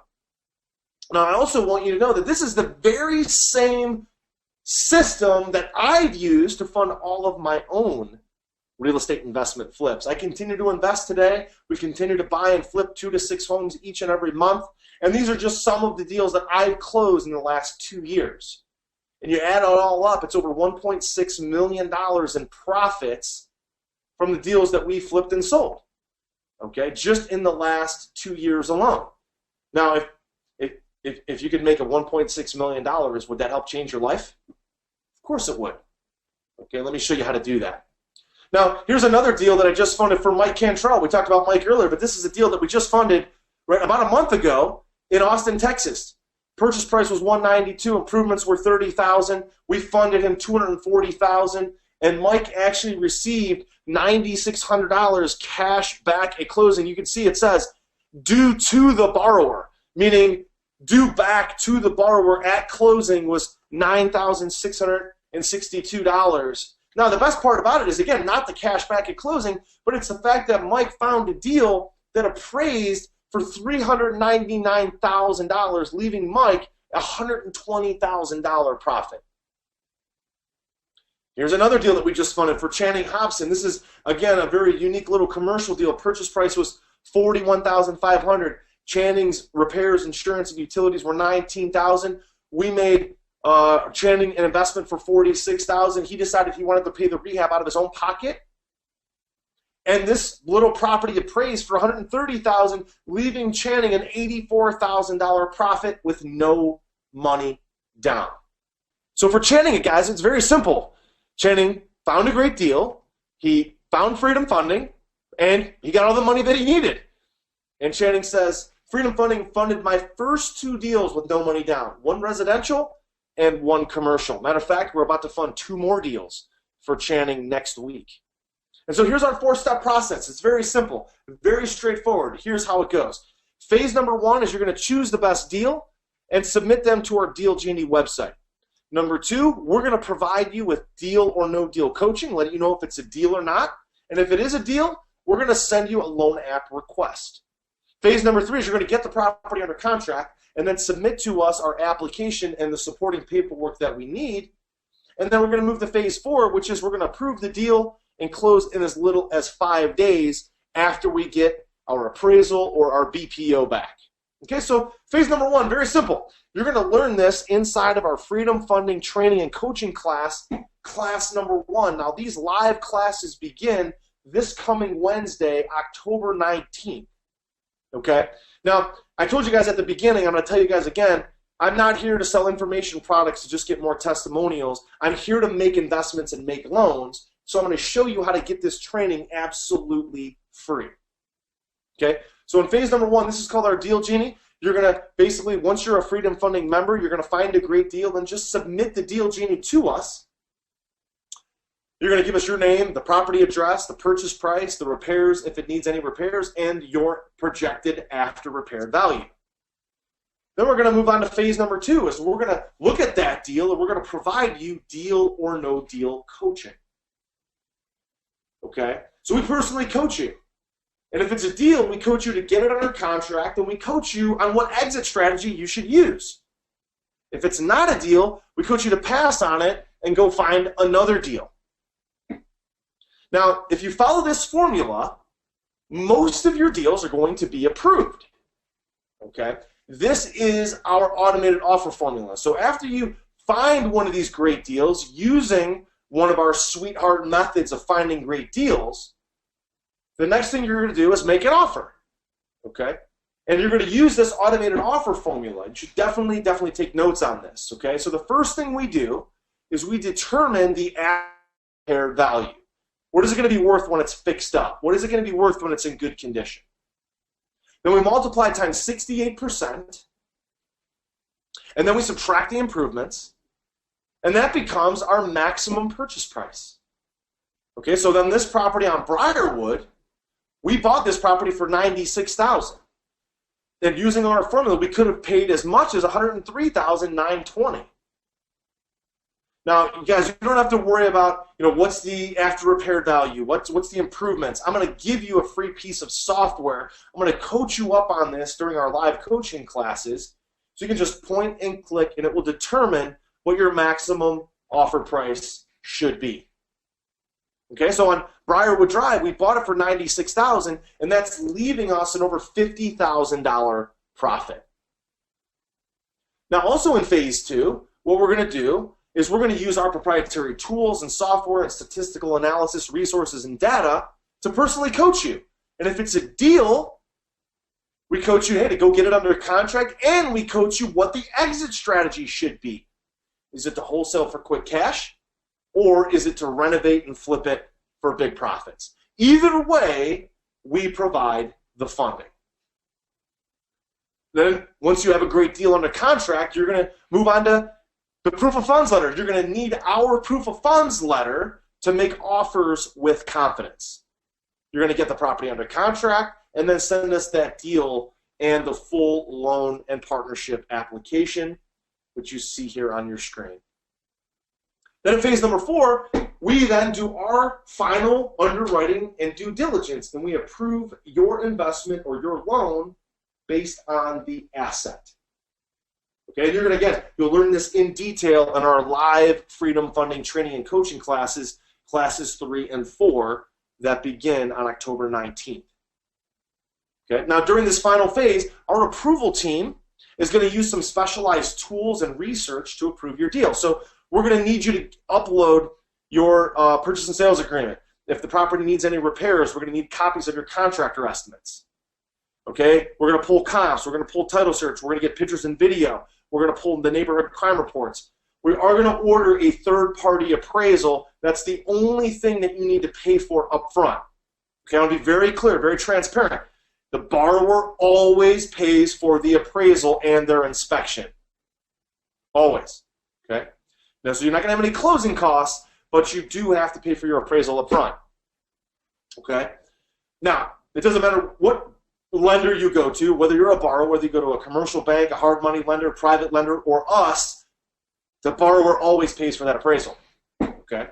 Now, I also want you to know that this is the very same system that I've used to fund all of my own real estate investment flips. I continue to invest today. We continue to buy and flip 2 to 6 homes each and every month. And these are just some of the deals that I've closed in the last 2 years. And you add it all up, it's over $1.6 million in profits from the deals that we flipped and sold, okay, just in the last 2 years alone. Now, if you could make a $1.6 million, would that help change your life? Of course it would. Okay, let me show you how to do that. Now, here's another deal that I just funded for Mike Cantwell. We talked about Mike earlier, but this is a deal that we just funded right about a month ago in Austin, Texas. Purchase price was $192, improvements were $30,000. We funded him $240,000, and Mike actually received $9,600 cash back at closing. You can see it says due to the borrower, meaning due back to the borrower at closing was $9,662. Now, the best part about it is, again, not the cash back at closing, but it's the fact that Mike found a deal that appraised for $399,000, leaving Mike a $120,000 profit. Here's another deal that we just funded for Channing Hobson. This is, again, a very unique little commercial deal. Purchase price was $41,500. Channing's repairs, insurance, and utilities were $19,000. We made Channing an investment for $46,000. He decided he wanted to pay the rehab out of his own pocket. And this little property appraised for $130,000, leaving Channing an $84,000 profit with no money down. So for Channing, guys, it's very simple. Channing found a great deal. He found Freedom Funding, and he got all the money that he needed. And Channing says, Freedom Funding funded my first 2 deals with no money down, 1 residential and 1 commercial. Matter of fact, we're about to fund 2 more deals for Channing next week. And so here's our 4-step process. It's very simple, very straightforward. Here's how it goes. Phase number 1 is you're going to choose the best deal and submit them to our Deal Genie website. Number 2, we're going to provide you with deal or no deal coaching, let you know if it's a deal or not. And if it is a deal, we're going to send you a loan app request. Phase number 3 is you're going to get the property under contract and then submit to us our application and the supporting paperwork that we need. And then we're going to move to phase 4, which is we're going to approve the deal and close in as little as 5 days after we get our appraisal or our BPO back. Okay, so phase number one, very simple. You're going to learn this inside of our Freedom Funding Training and Coaching class, class number one. Now, these live classes begin this coming Wednesday, October 19th. Okay? Now, I told you guys at the beginning, I'm going to tell you guys again, I'm not here to sell information products to just get more testimonials. I'm here to make investments and make loans. So I'm going to show you how to get this training absolutely free. Okay? So in phase number one, this is called our Deal Genie. You're going to basically, once you're a Freedom Funding member, you're going to find a great deal, then just submit the Deal Genie to us. You're going to give us your name, the property address, the purchase price, the repairs, if it needs any repairs, and your projected after repair value. Then we're going to move on to phase number two, is we're going to look at that deal and we're going to provide you deal or no deal coaching. Okay? So we personally coach you. And if it's a deal, we coach you to get it under contract, and we coach you on what exit strategy you should use. If it's not a deal, we coach you to pass on it and go find another deal. Now, if you follow this formula, most of your deals are going to be approved. Okay? This is our automated offer formula. So after you find one of these great deals using one of our sweetheart methods of finding great deals, the next thing you're going to do is make an offer. Okay? And you're going to use this automated offer formula. You should definitely take notes on this. Okay? So the first thing we do is we determine the after value. What is it going to be worth when it's fixed up? What is it going to be worth when it's in good condition? Then we multiply times 68%, and then we subtract the improvements, and that becomes our maximum purchase price. Okay, so then this property on Briarwood, we bought this property for $96,000. And using our formula, we could have paid as much as $103,920. Now, you guys, you don't have to worry about, what's the after repair value, what's the improvements. I'm going to give you a free piece of software. I'm going to coach you up on this during our live coaching classes. So you can just point and click, and it will determine what your maximum offer price should be. Okay, so on Briarwood Drive, we bought it for $96,000, and that's leaving us an over $50,000 profit. Now, also in phase two, what we're going to do is we're going to use our proprietary tools and software and statistical analysis, resources, and data to personally coach you. And if it's a deal, we coach you, hey, to go get it under contract, and we coach you what the exit strategy should be. Is it to wholesale for quick cash, or is it to renovate and flip it for big profits? Either way, we provide the funding. Then once you have a great deal under contract, you're going to move on to the proof of funds letter. You're going to need our proof of funds letter to make offers with confidence. You're going to get the property under contract and then send us that deal and the full loan and partnership application, which you see here on your screen. Then in phase number four, we then do our final underwriting and due diligence, and we approve your investment or your loan based on the asset. Okay, and you're going to get, you'll learn this in detail in our live Freedom Funding Training and Coaching classes, classes 3 and 4, that begin on October 19th. Okay, now during this final phase, our approval team is going to use some specialized tools and research to approve your deal. So we're going to need you to upload your purchase and sales agreement. If the property needs any repairs, we're going to need copies of your contractor estimates. Okay, we're going to pull comps, we're going to pull title search, we're going to get pictures and video, we're going to pull the neighborhood crime reports. We are going to order a third-party appraisal. That's the only thing that you need to pay for up front. Okay, I'll be very clear, very transparent. The borrower always pays for the appraisal and their inspection. Always. Okay? Now, so you're not going to have any closing costs, but you do have to pay for your appraisal up front. Okay? Now, it doesn't matter what lender you go to, whether you're a borrower, whether you go to a commercial bank, a hard money lender, private lender, or us, the borrower always pays for that appraisal. Okay?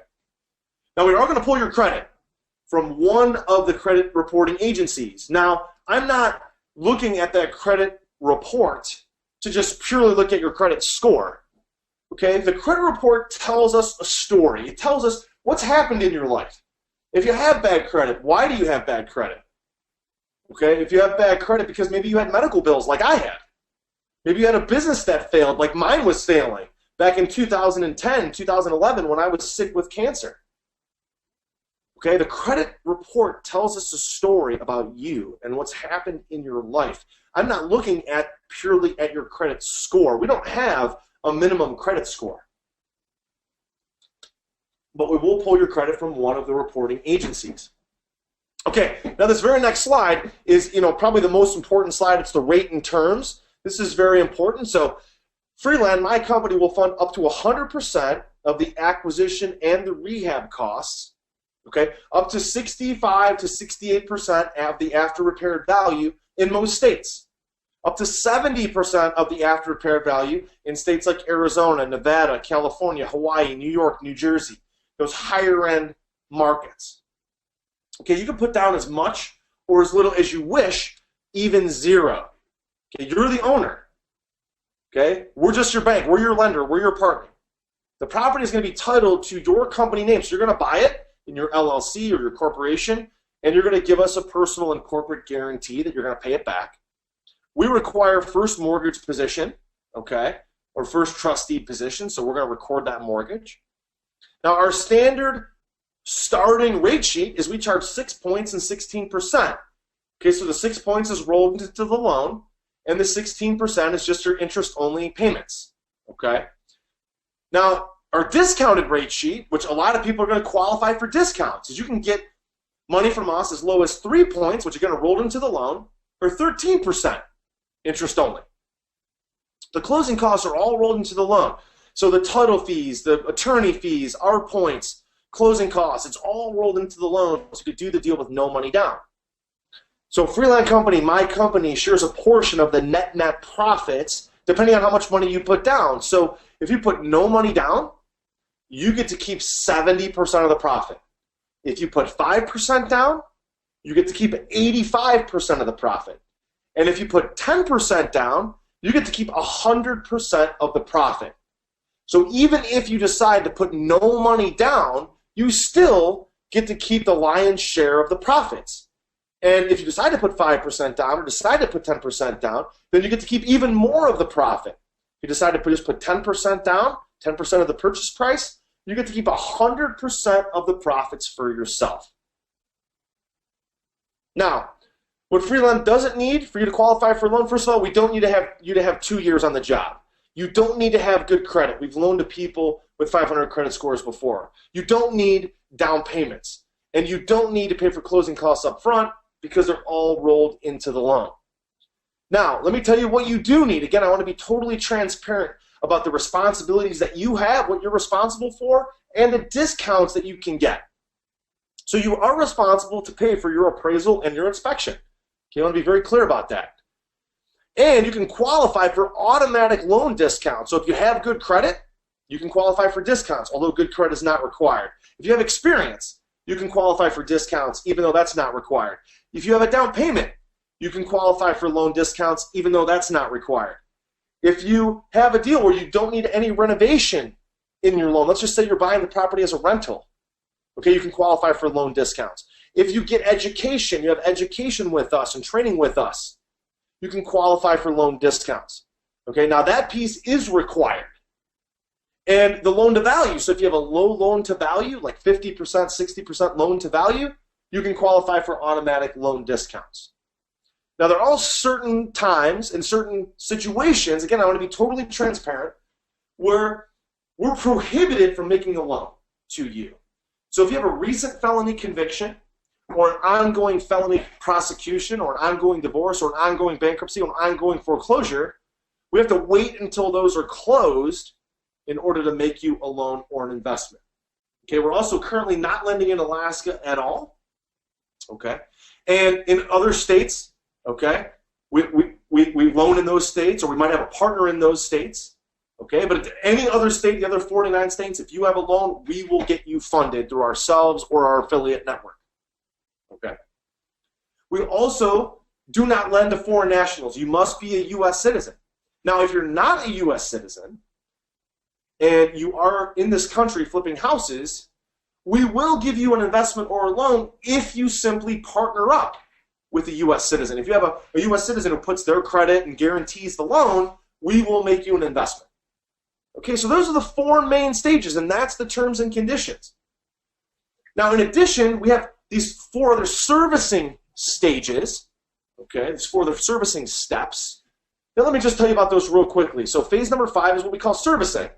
Now, we are going to pull your credit from one of the credit reporting agencies. Now, I'm not looking at that credit report to just purely look at your credit score. Okay? The credit report tells us a story. It tells us what's happened in your life. If you have bad credit, why do you have bad credit? Okay, if you have bad credit because maybe you had medical bills like I had. Maybe you had a business that failed like mine was failing back in 2010, 2011 when I was sick with cancer. Okay, the credit report tells us a story about you and what's happened in your life. I'm not looking at purely at your credit score. We don't have a minimum credit score. But we will pull your credit from one of the reporting agencies. Okay, now this very next slide is, probably the most important slide. It's the rate and terms. This is very important. So Freeland, my company, will fund up to 100% of the acquisition and the rehab costs, okay, up to 65 to 68% of the after repaired value in most states, up to 70% of the after repaired value in states like Arizona, Nevada, California, Hawaii, New York, New Jersey, those higher end markets. Okay, you can put down as much or as little as you wish, even zero. Okay, you're the owner. Okay, we're just your bank, we're your lender, we're your partner. The property is going to be titled to your company name, so you're going to buy it in your LLC or your corporation, and you're going to give us a personal and corporate guarantee that you're going to pay it back. We require first mortgage position, okay, or first trustee position, so we're going to record that mortgage. Now, our standard starting rate sheet is we charge 6 points and 16%. Okay, so the 6 points is rolled into the loan, and the 16% is just your interest-only payments. Okay. Now, our discounted rate sheet, which a lot of people are going to qualify for discounts, is you can get money from us as low as 3 points, which are going to roll into the loan, or 13% interest only. The closing costs are all rolled into the loan. So the title fees, the attorney fees, our points, closing costs, it's all rolled into the loan so you could do the deal with no money down. So Freeland Company, my company, shares a portion of the net profits depending on how much money you put down. So if you put no money down, you get to keep 70% of the profit. If you put 5% down, you get to keep 85% of the profit. And if you put 10% down, you get to keep 100% of the profit. So even if you decide to put no money down, you still get to keep the lion's share of the profits. And if you decide to put 5% down or decide to put 10% down, then you get to keep even more of the profit. If you decide to just put 10% down, 10% of the purchase price, you get to keep 100% of the profits for yourself. Now, what Freeland doesn't need for you to qualify for a loan, first of all, we don't need to have you to have 2 years on the job. You don't need to have good credit. We've loaned to people with 500 credit scores before. You don't need down payments. And you don't need to pay for closing costs up front because they're all rolled into the loan. Now, let me tell you what you do need. Again, I want to be totally transparent about the responsibilities that you have, what you're responsible for, and the discounts that you can get. So you are responsible to pay for your appraisal and your inspection. Okay, I want to be very clear about that. And you can qualify for automatic loan discounts. So if you have good credit, you can qualify for discounts, although good credit is not required. If you have experience, you can qualify for discounts, even though that's not required. If you have a down payment, you can qualify for loan discounts, even though that's not required. If you have a deal where you don't need any renovation in your loan, let's just say you're buying the property as a rental, okay, you can qualify for loan discounts. If you get education, you have education with us and training with us, you can qualify for loan discounts. Okay, now that piece is required. And the loan to value, so if you have a low loan to value, like 50%, 60% loan to value, you can qualify for automatic loan discounts. Now there are all certain times and certain situations, again I want to be totally transparent, where we're prohibited from making a loan to you. So if you have a recent felony conviction, or an ongoing felony prosecution, or an ongoing divorce, or an ongoing bankruptcy, or an ongoing foreclosure, we have to wait until those are closed in order to make you a loan or an investment. Okay, we're also currently not lending in Alaska at all. Okay, and in other states, okay, we loan in those states, or we might have a partner in those states. Okay, but any other state, the other 49 states, if you have a loan, we will get you funded through ourselves or our affiliate network. Okay. We also do not lend to foreign nationals. You must be a U.S. citizen. Now, if you're not a U.S. citizen and you are in this country flipping houses, we will give you an investment or a loan if you simply partner up with a U.S. citizen. If you have a U.S. citizen who puts their credit and guarantees the loan, we will make you an investment. Okay, so those are the 4 main stages, and that's the terms and conditions. Now, in addition, we have these 4 other servicing stages, okay, these 4 other servicing steps. Now, let me just tell you about those real quickly. So phase number 5 is what we call servicing.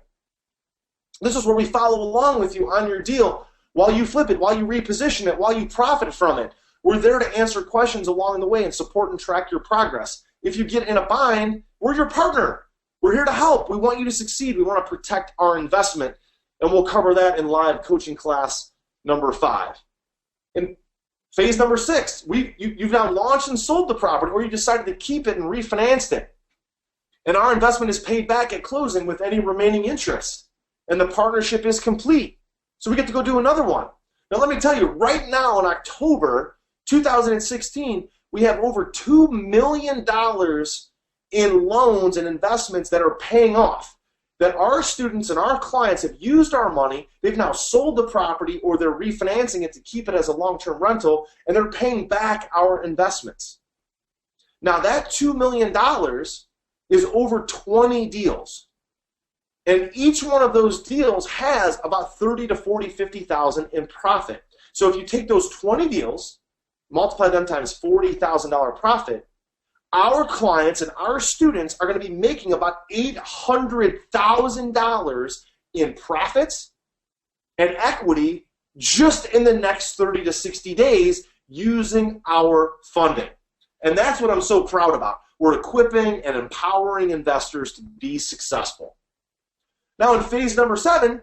This is where we follow along with you on your deal while you flip it, while you reposition it, while you profit from it. We're there to answer questions along the way and support and track your progress. If you get in a bind, we're your partner. We're here to help. We want you to succeed. We want to protect our investment, and we'll cover that in live coaching class number 5. In phase number 6, you've now launched and sold the property, or you decided to keep it and refinanced it. And our investment is paid back at closing with any remaining interest. And the partnership is complete. So we get to go do another one. Now let me tell you, right now in October 2016, we have over $2 million in loans and investments that are paying off. That our students and our clients have used our money, they've now sold the property or they're refinancing it to keep it as a long-term rental, and they're paying back our investments. Now that $2 million is over 20 deals. And each one of those deals has about 30 to 40, 50,000 in profit. So if you take those 20 deals, multiply them times $40,000 profit, our clients and our students are going to be making about $800,000 in profits and equity just in the next 30 to 60 days using our funding. And that's what I'm so proud about. We're equipping and empowering investors to be successful. Now in phase number 7,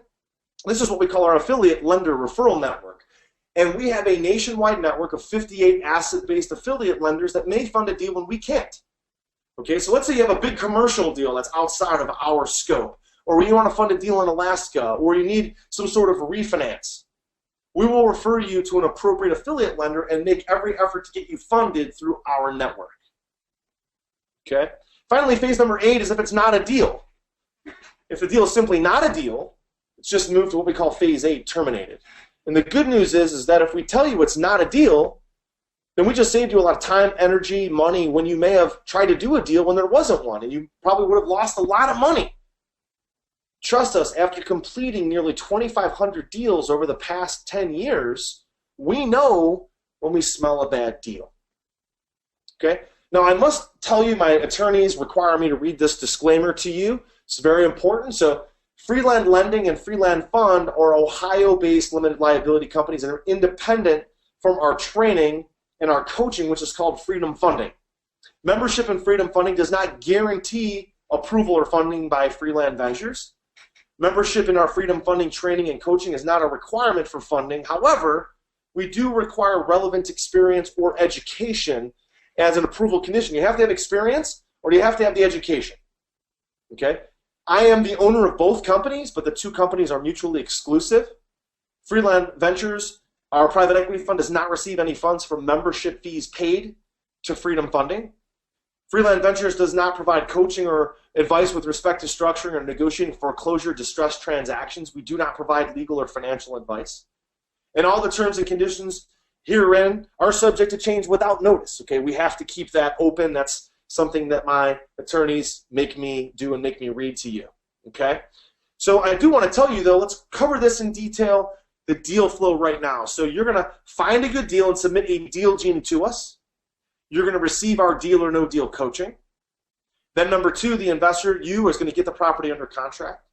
this is what we call our affiliate lender referral network. And we have a nationwide network of 58 asset-based affiliate lenders that may fund a deal when we can't. Okay, so let's say you have a big commercial deal that's outside of our scope, or you want to fund a deal in Alaska, or you need some sort of refinance. We will refer you to an appropriate affiliate lender and make every effort to get you funded through our network. Okay? Finally, phase number 8 is if it's not a deal. If the deal is simply not a deal, it's just moved to what we call phase 8, terminated. And the good news is that if we tell you it's not a deal, then we just saved you a lot of time, energy, money when you may have tried to do a deal when there wasn't one, and you probably would have lost a lot of money. Trust us, after completing nearly 2,500 deals over the past 10 years, we know when we smell a bad deal. Okay? Now, I must tell you, my attorneys require me to read this disclaimer to you. It's very important. So, Freeland Lending and Freeland Fund are Ohio-based limited liability companies and are independent from our training and our coaching, which is called Freedom Funding. Membership in Freedom Funding does not guarantee approval or funding by Freeland Ventures. Membership in our Freedom Funding training and coaching is not a requirement for funding. However, we do require relevant experience or education as an approval condition. You have to have experience, or you have to have the education. Okay? I am the owner of both companies, but the two companies are mutually exclusive. Freeland Ventures, our private equity fund, does not receive any funds from membership fees paid to Freedom Funding. Freeland Ventures does not provide coaching or advice with respect to structuring or negotiating foreclosure distress transactions. We do not provide legal or financial advice. And all the terms and conditions herein are subject to change without notice. Okay, we have to keep that open. That's something that my attorneys make me do and make me read to you. Okay, so I do want to tell you though, let's cover this in detail, the deal flow right now. So you're going to find a good deal and submit a deal genie to us. You're going to receive our deal or no deal coaching. Then number 2, the investor, you, is going to get the property under contract.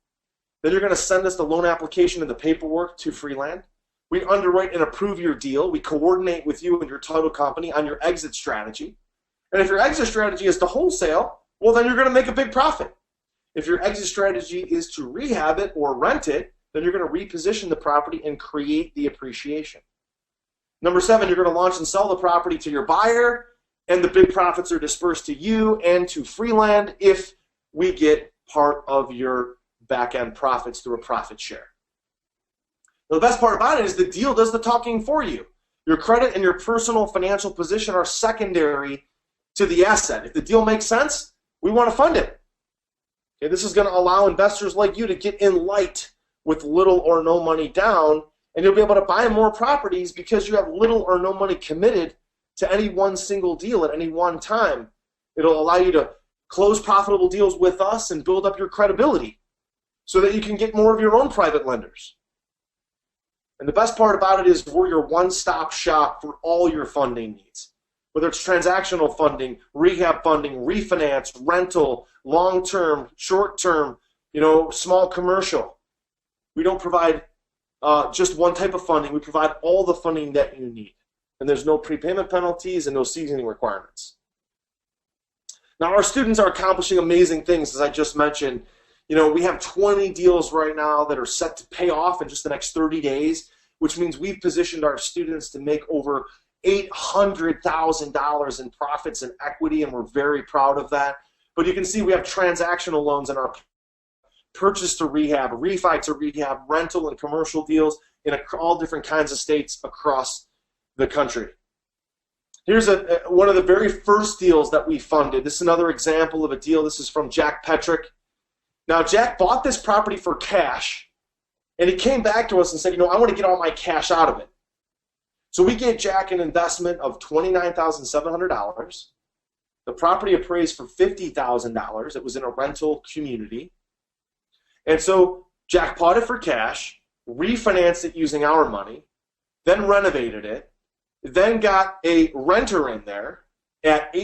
Then you're going to send us the loan application and the paperwork to Freeland. We underwrite and approve your deal. We coordinate with you and your title company on your exit strategy. And if your exit strategy is to wholesale, well, then you're going to make a big profit. If your exit strategy is to rehab it or rent it, then you're going to reposition the property and create the appreciation. Number 7, you're going to launch and sell the property to your buyer, and the big profits are dispersed to you and to Freeland if we get part of your back-end profits through a profit share. Now, the best part about it is the deal does the talking for you. Your credit and your personal financial position are secondary to the asset. If the deal makes sense, we want to fund it. Okay, this is going to allow investors like you to get in light with little or no money down, and you'll be able to buy more properties because you have little or no money committed to any one single deal at any one time. It'll allow you to close profitable deals with us and build up your credibility so that you can get more of your own private lenders. And the best part about it is we're your one-stop shop for all your funding needs. Whether it's transactional funding, rehab funding, refinance, rental, long-term, short-term, small commercial. We don't provide just one type of funding. We provide all the funding that you need. And there's no prepayment penalties and no seasoning requirements. Now, our students are accomplishing amazing things, as I just mentioned. We have 20 deals right now that are set to pay off in just the next 30 days, which means we've positioned our students to make over $800,000 in profits and equity, and we're very proud of that. But you can see we have transactional loans in our purchase to rehab, refi to rehab, rental and commercial deals in all different kinds of states across the country. Here's one of the very first deals that we funded. This is another example of a deal. This is from Jack Petrick. Now, Jack bought this property for cash, and he came back to us and said, I want to get all my cash out of it. So we gave Jack an investment of $29,700. The property appraised for $50,000. It was in a rental community. And so Jack bought it for cash, refinanced it using our money, then renovated it, then got a renter in there at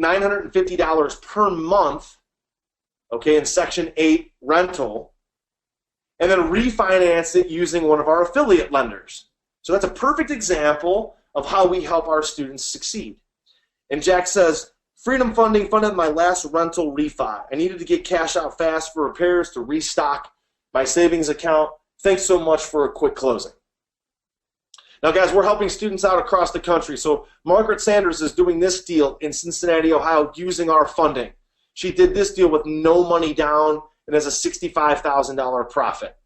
$950 per month, okay, in Section 8 rental, and then refinanced it using one of our affiliate lenders. So that's a perfect example of how we help our students succeed. And Jack says, Freedom Funding funded my last rental refi. I needed to get cash out fast for repairs to restock my savings account. Thanks so much for a quick closing. Now, guys, we're helping students out across the country. So Margaret Sanders is doing this deal in Cincinnati, Ohio, using our funding. She did this deal with no money down and has a $65,000 profit.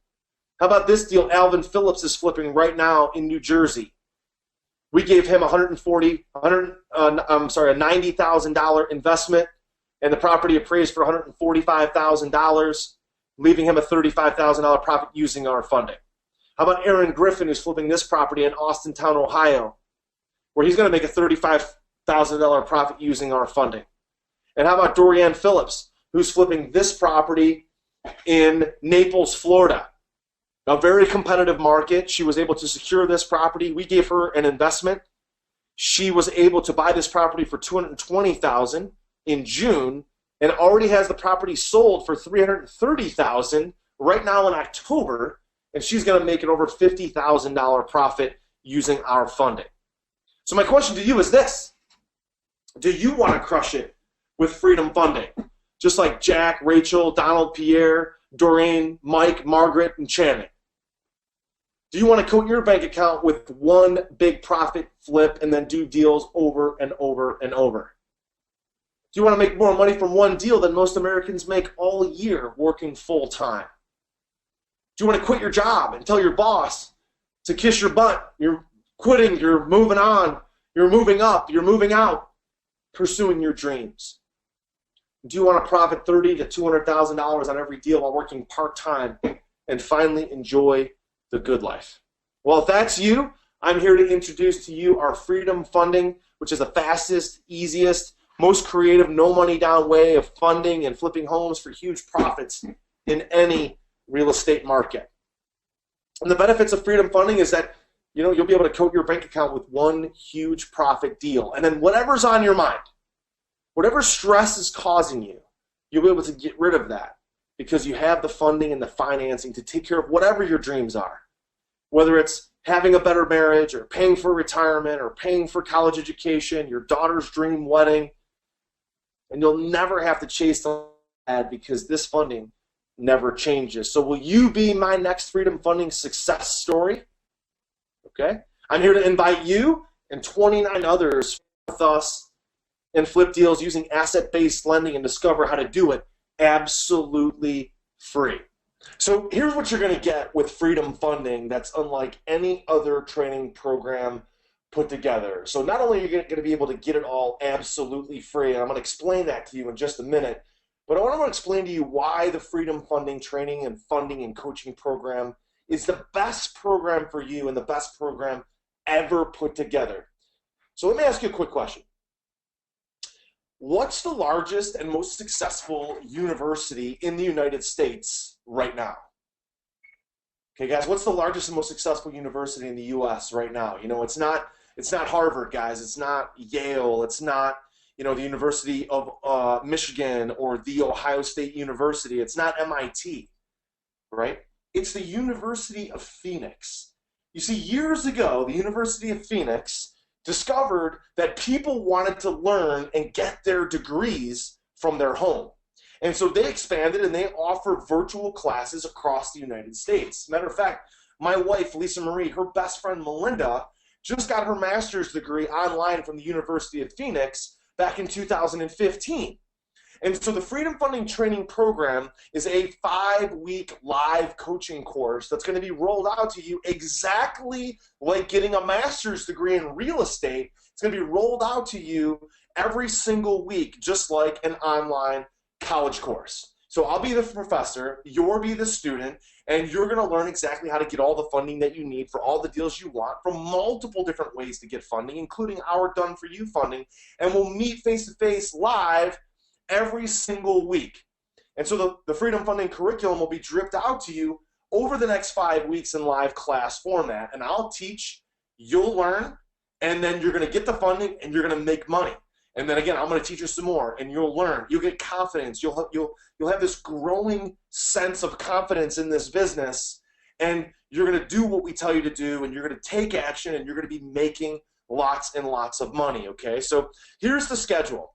How about this deal Alvin Phillips is flipping right now in New Jersey? We gave him a $90,000 investment, and the property appraised for $145,000, leaving him a $35,000 profit using our funding. How about Aaron Griffin, who's flipping this property in Austintown, Ohio, where he's going to make a $35,000 profit using our funding? And how about Dorianne Phillips, who's flipping this property in Naples, Florida? A very competitive market. She was able to secure this property. We gave her an investment. She was able to buy this property for $220,000 in June and already has the property sold for $330,000 right now in October, and she's going to make an over $50,000 profit using our funding. So my question to you is this: do you want to crush it with Freedom Funding? Just like Jack, Rachel, Donald, Pierre, Doreen, Mike, Margaret, and Shannon. Do you want to coat your bank account with one big profit flip and then do deals over and over and over? Do you want to make more money from one deal than most Americans make all year working full time? Do you want to quit your job and tell your boss to kiss your butt? You're quitting, you're moving on, you're moving up, you're moving out, pursuing your dreams. Do you want to profit $30,000 to $200,000 on every deal while working part-time and finally enjoy the good life? Well, if that's you, I'm here to introduce to you our Freedom Funding, which is the fastest, easiest, most creative, no money down way of funding and flipping homes for huge profits in any real estate market. And the benefits of Freedom Funding is that you'll be able to coat your bank account with one huge profit deal. And then whatever's on your mind, whatever stress is causing you, you'll be able to get rid of that because you have the funding and the financing to take care of whatever your dreams are. Whether it's having a better marriage or paying for retirement or paying for college education, your daughter's dream wedding, and you'll never have to chase the ad because this funding never changes. So will you be my next Freedom Funding success story? Okay? I'm here to invite you and 29 others with us and flip deals using asset-based lending and discover how to do it absolutely free. So here's what you're going to get with Freedom Funding that's unlike any other training program put together. So not only are you going to be able to get it all absolutely free, and I'm going to explain that to you in just a minute, but I want to explain to you why the Freedom Funding training and funding and coaching program is the best program for you and the best program ever put together So let me ask you a quick question. What's the largest and most successful university in the United States right now? Okay, guys, what's the largest and most successful university in the US right now? You know, it's not Harvard, guys. It's not Yale. It's not, you know, the University of Michigan or the Ohio State University. It's not MIT, right? It's the University of Phoenix. You see, years ago, the University of Phoenix discovered that people wanted to learn and get their degrees from their home. And so they expanded and they offer virtual classes across the United States. Matter of fact, my wife, Lisa Marie, her best friend, Melinda, just got her master's degree online from the University of Phoenix back in 2015. And so the Freedom Funding Training Program is a 5-week live coaching course that's going to be rolled out to you exactly like getting a master's degree in real estate. It's going to be rolled out to you every single week, just like an online college course. So I'll be the professor, you'll be the student, and you're going to learn exactly how to get all the funding that you need for all the deals you want from multiple different ways to get funding, including our done-for-you funding. And we'll meet face-to-face live every single week. And so the Freedom Funding curriculum will be dripped out to you over the next 5 weeks in live class format. And I'll teach, you'll learn, and then you're going to get the funding and you're going to make money. And then again, I'm going to teach you some more, and you'll learn. You'll get confidence. You'll have this growing sense of confidence in this business, and you're going to do what we tell you to do, and you're going to take action, and you're going to be making lots and lots of money, okay? So here's the schedule.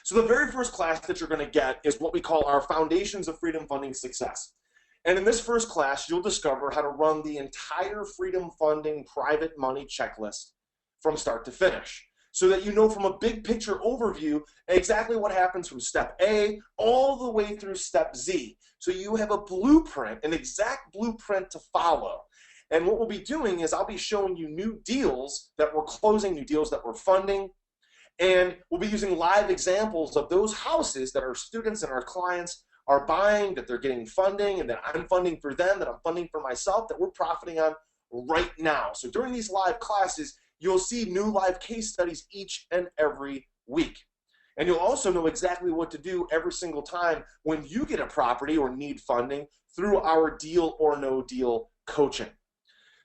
So the very first class that you're going to get is what we call our Foundations of Freedom Funding Success. And in this first class, you'll discover how to run the entire Freedom Funding private money checklist from start to finish, so that you know from a big picture overview exactly what happens from step A all the way through step Z. So you have a blueprint, an exact blueprint to follow. And what we'll be doing is I'll be showing you new deals that we're closing, new deals that we're funding, and we'll be using live examples of those houses that our students and our clients are buying, that they're getting funding, and that I'm funding for them, that I'm funding for myself, that we're profiting on right now. So during these live classes, you'll see new live case studies each and every week. And you'll also know exactly what to do every single time when you get a property or need funding through our deal or no deal coaching.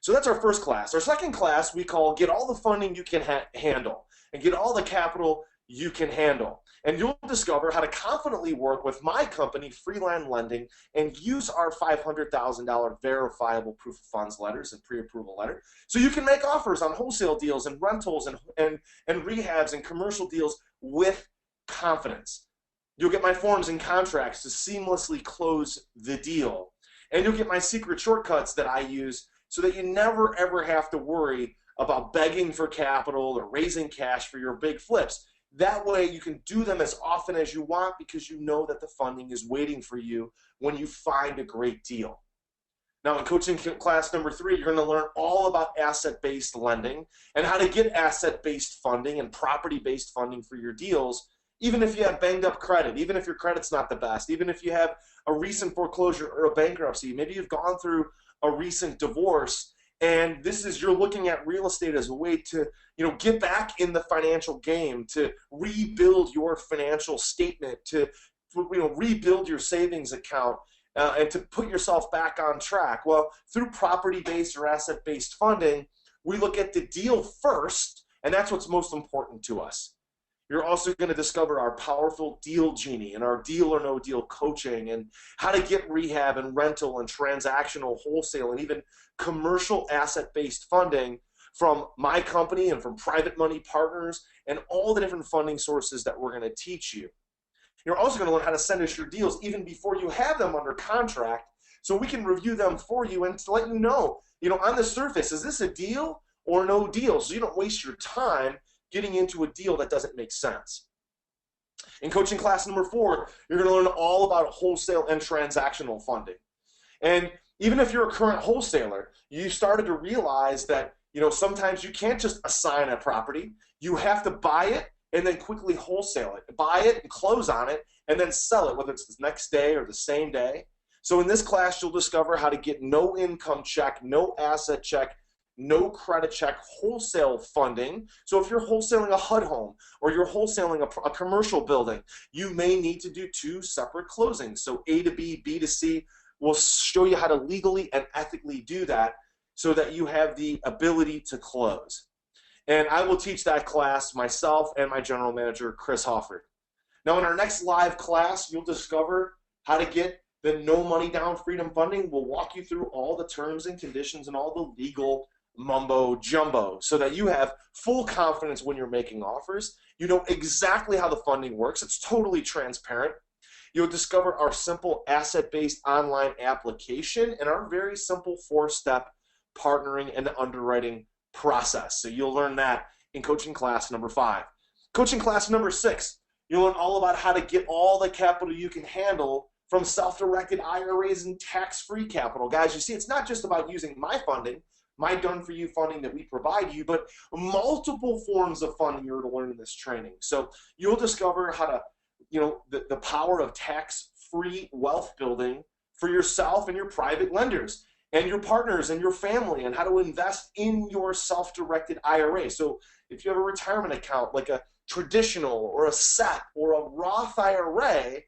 So that's our first class. Our second class we call Get All the Funding You Can Handle and Get All the Capital You Can Handle. And you'll discover how to confidently work with my company, Freeland Lending, and use our $500,000 verifiable proof of funds letters and pre-approval letter so you can make offers on wholesale deals and rentals and rehabs and commercial deals with confidence. You'll get my forms and contracts to seamlessly close the deal. And you'll get my secret shortcuts that I use so that you never ever have to worry about begging for capital or raising cash for your big flips. That way you can do them as often as you want because you know that the funding is waiting for you when you find a great deal. Now in coaching class number 3, you're going to learn all about asset-based lending and how to get asset-based funding and property-based funding for your deals, even if you have banged up credit, even if your credit's not the best, even if you have a recent foreclosure or a bankruptcy, maybe you've gone through a recent divorce, and you're looking at real estate as a way to, get back in the financial game, to rebuild your financial statement, to, rebuild your savings account, and to put yourself back on track. Well, through property-based or asset-based funding, we look at the deal first, and that's what's most important to us. You're also going to discover our powerful deal genie and our deal or no deal coaching and how to get rehab and rental and transactional wholesale and even commercial asset-based funding from my company and from private money partners and all the different funding sources that we're going to teach you. You're also going to learn how to send us your deals even before you have them under contract so we can review them for you and to let you know, on the surface, is this a deal or no deal? So you don't waste your time getting into a deal that doesn't make sense. In coaching class number 4, you're going to learn all about wholesale and transactional funding. And even if you're a current wholesaler, you started to realize that, sometimes you can't just assign a property. You have to buy it and then quickly wholesale it. Buy it and close on it and then sell it, whether it's the next day or the same day. So in this class, you'll discover how to get no income check, no asset check, no credit check wholesale funding. So if you're wholesaling a HUD home or you're wholesaling a commercial building, you may need to do 2 separate closings. So A to B, B to C. We'll show you how to legally and ethically do that so that you have the ability to close. And I will teach that class myself and my general manager, Chris Hofford. Now in our next live class, you'll discover how to get the no money down freedom funding. We'll walk you through all the terms and conditions and all the legal mumbo jumbo so that you have full confidence when you're making offers. You know exactly how the funding works. It's totally transparent. You'll discover our simple asset-based online application and our very simple 4-step partnering and underwriting process. So you'll learn that in coaching class number 5. Coaching class number 6, you'll learn all about how to get all the capital you can handle from self-directed IRAs and tax-free capital. Guys, you see, it's not just about using my funding, my done-for-you funding that we provide you, but multiple forms of funding you're going to learn in this training. So you'll discover how to, the power of tax-free wealth building for yourself and your private lenders and your partners and your family, and how to invest in your self-directed IRA. So if you have a retirement account like a traditional or a SEP or a Roth IRA,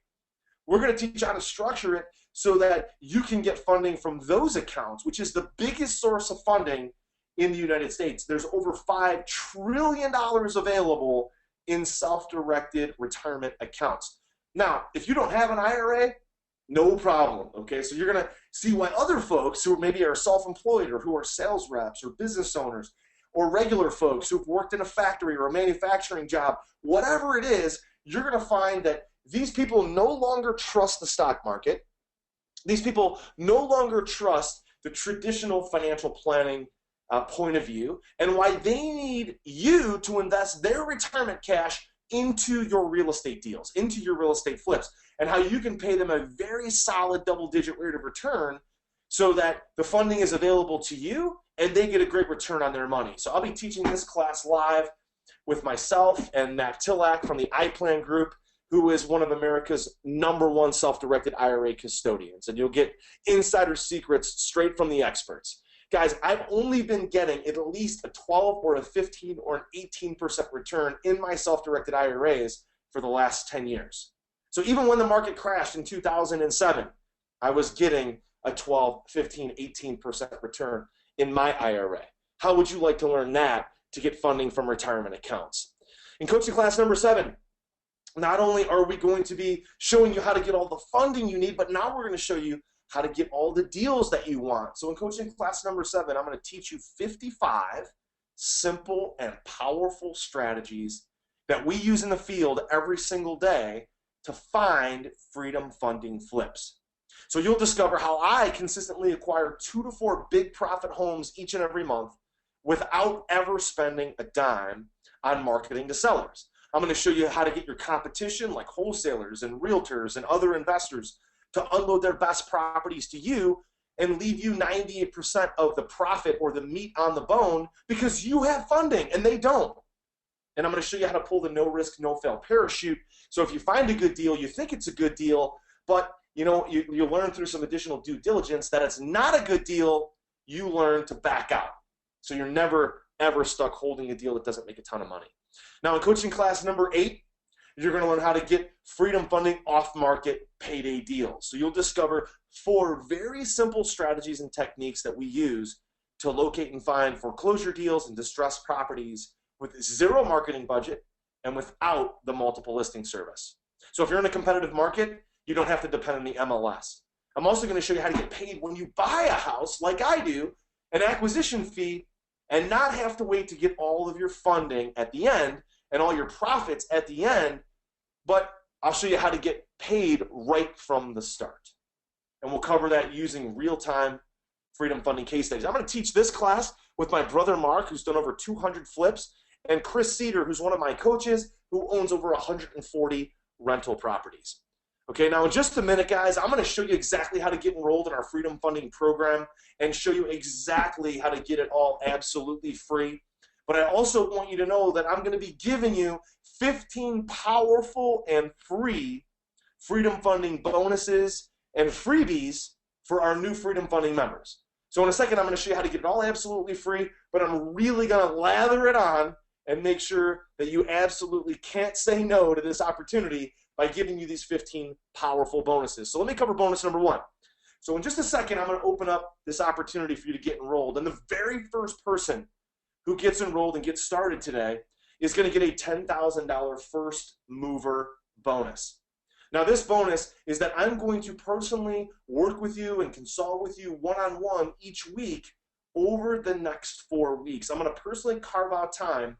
we're going to teach you how to structure it so that you can get funding from those accounts, which is the biggest source of funding in the United States. There's over $5 trillion available in self-directed retirement accounts. Now, if you don't have an IRA, no problem, okay? So you're going to see why other folks who maybe are self-employed or who are sales reps or business owners or regular folks who've worked in a factory or a manufacturing job, whatever it is, you're going to find that these people no longer trust the stock market. These people no longer trust the traditional financial planning point of view, and why they need you to invest their retirement cash into your real estate deals, into your real estate flips, and how you can pay them a very solid double-digit rate of return so that the funding is available to you and they get a great return on their money. So I'll be teaching this class live with myself and Matt Tillak from the iPlan Group, who is one of America's #1 self-directed IRA custodians. And you'll get insider secrets straight from the experts. Guys, I've only been getting at least a 12 or a 15 or an 18% return in my self-directed IRAs for the last 10 years. So even when the market crashed in 2007, I was getting a 12, 15, 18% return in my IRA. How would you like to learn that to get funding from retirement accounts? In coaching class number 7, not only are we going to be showing you how to get all the funding you need, but now we're going to show you how to get all the deals that you want. So in coaching class number 7, I'm going to teach you 55 simple and powerful strategies that we use in the field every single day to find freedom funding flips. So you'll discover how I consistently acquire 2 to 4 big profit homes each and every month without ever spending a dime on marketing to sellers. I'm going to show you how to get your competition, like wholesalers and realtors and other investors, to unload their best properties to you and leave you 98% of the profit or the meat on the bone because you have funding and they don't. And I'm going to show you how to pull the no risk, no fail parachute. So if you find a good deal, you think it's a good deal, but you learn through some additional due diligence that it's not a good deal, you learn to back out. So you're never, ever stuck holding a deal that doesn't make a ton of money. Now in coaching class number 8, you're going to learn how to get freedom funding off-market payday deals. So you'll discover 4 very simple strategies and techniques that we use to locate and find foreclosure deals and distressed properties with 0 marketing budget and without the multiple listing service. So if you're in a competitive market, you don't have to depend on the MLS. I'm also going to show you how to get paid when you buy a house, like I do, an acquisition fee, and not have to wait to get all of your funding at the end and all your profits at the end, but I'll show you how to get paid right from the start. And we'll cover that using real-time freedom funding case studies. I'm going to teach this class with my brother Mark, who's done over 200 flips, and Chris Cedar, who's one of my coaches, who owns over 140 rental properties. Okay, now in just a minute, guys, I'm going to show you exactly how to get enrolled in our freedom funding program and show you exactly how to get it all absolutely free. But I also want you to know that I'm going to be giving you 15 powerful and free freedom funding bonuses and freebies for our new freedom funding members. So in a second, I'm going to show you how to get it all absolutely free, but I'm really going to lather it on and make sure that you absolutely can't say no to this opportunity by giving you these 15 powerful bonuses. So let me cover bonus number 1. So in just a second, I'm going to open up this opportunity for you to get enrolled. And the very first person who gets enrolled and gets started today is going to get a $10,000 first mover bonus. Now this bonus is that I'm going to personally work with you and consult with you one-on-one each week over the next 4 weeks. I'm going to personally carve out time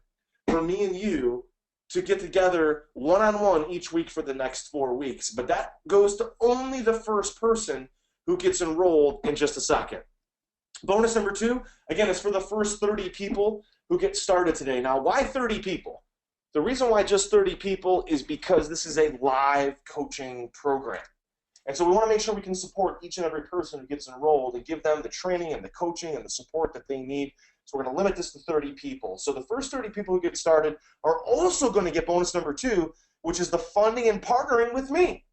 for me and you to get together one-on-one each week for the next 4 weeks. But that goes to only the first person who gets enrolled in just a second. Bonus number 2, again, is for the first 30 people who get started today. Now, why 30 people? The reason why just 30 people is because this is a live coaching program. And so we want to make sure we can support each and every person who gets enrolled and give them the training and the coaching and the support that they need. So we're going to limit this to 30 people. So the first 30 people who get started are also going to get bonus number 2, which is the funding and partnering with me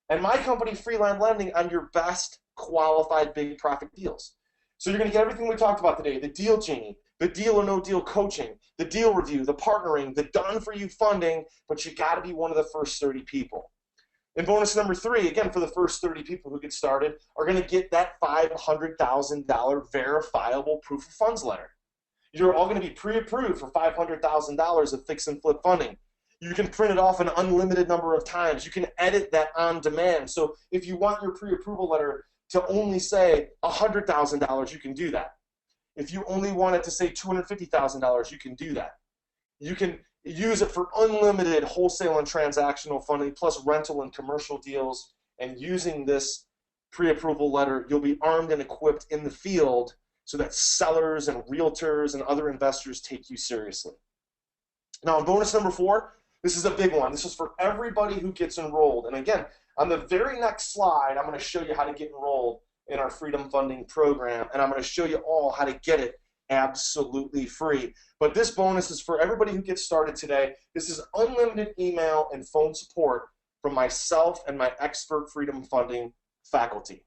and my company, Freeland Lending, on your best qualified big profit deals. So you're going to get everything we talked about today, the deal genie, the deal or no deal coaching, the deal review, the partnering, the done for you funding, but you got to be one of the first 30 people. And bonus number 3, again, for the first 30 people who get started, are going to get that $500,000 verifiable proof of funds letter. You're all going to be pre-approved for $500,000 of fix and flip funding. You can print it off an unlimited number of times. You can edit that on demand. So if you want your pre-approval letter to only say $100,000, you can do that. If you only want it to say $250,000, you can do that. You can use it for unlimited wholesale and transactional funding, plus rental and commercial deals. And using this pre-approval letter, you'll be armed and equipped in the field so that sellers and realtors and other investors take you seriously. Now, bonus number 4, this is a big one. This is for everybody who gets enrolled. And again, on the very next slide, I'm going to show you how to get enrolled in our Freedom Funding program, and I'm going to show you all how to get it absolutely free. But this bonus is for everybody who gets started today. This is unlimited email and phone support from myself and my expert Freedom Funding faculty.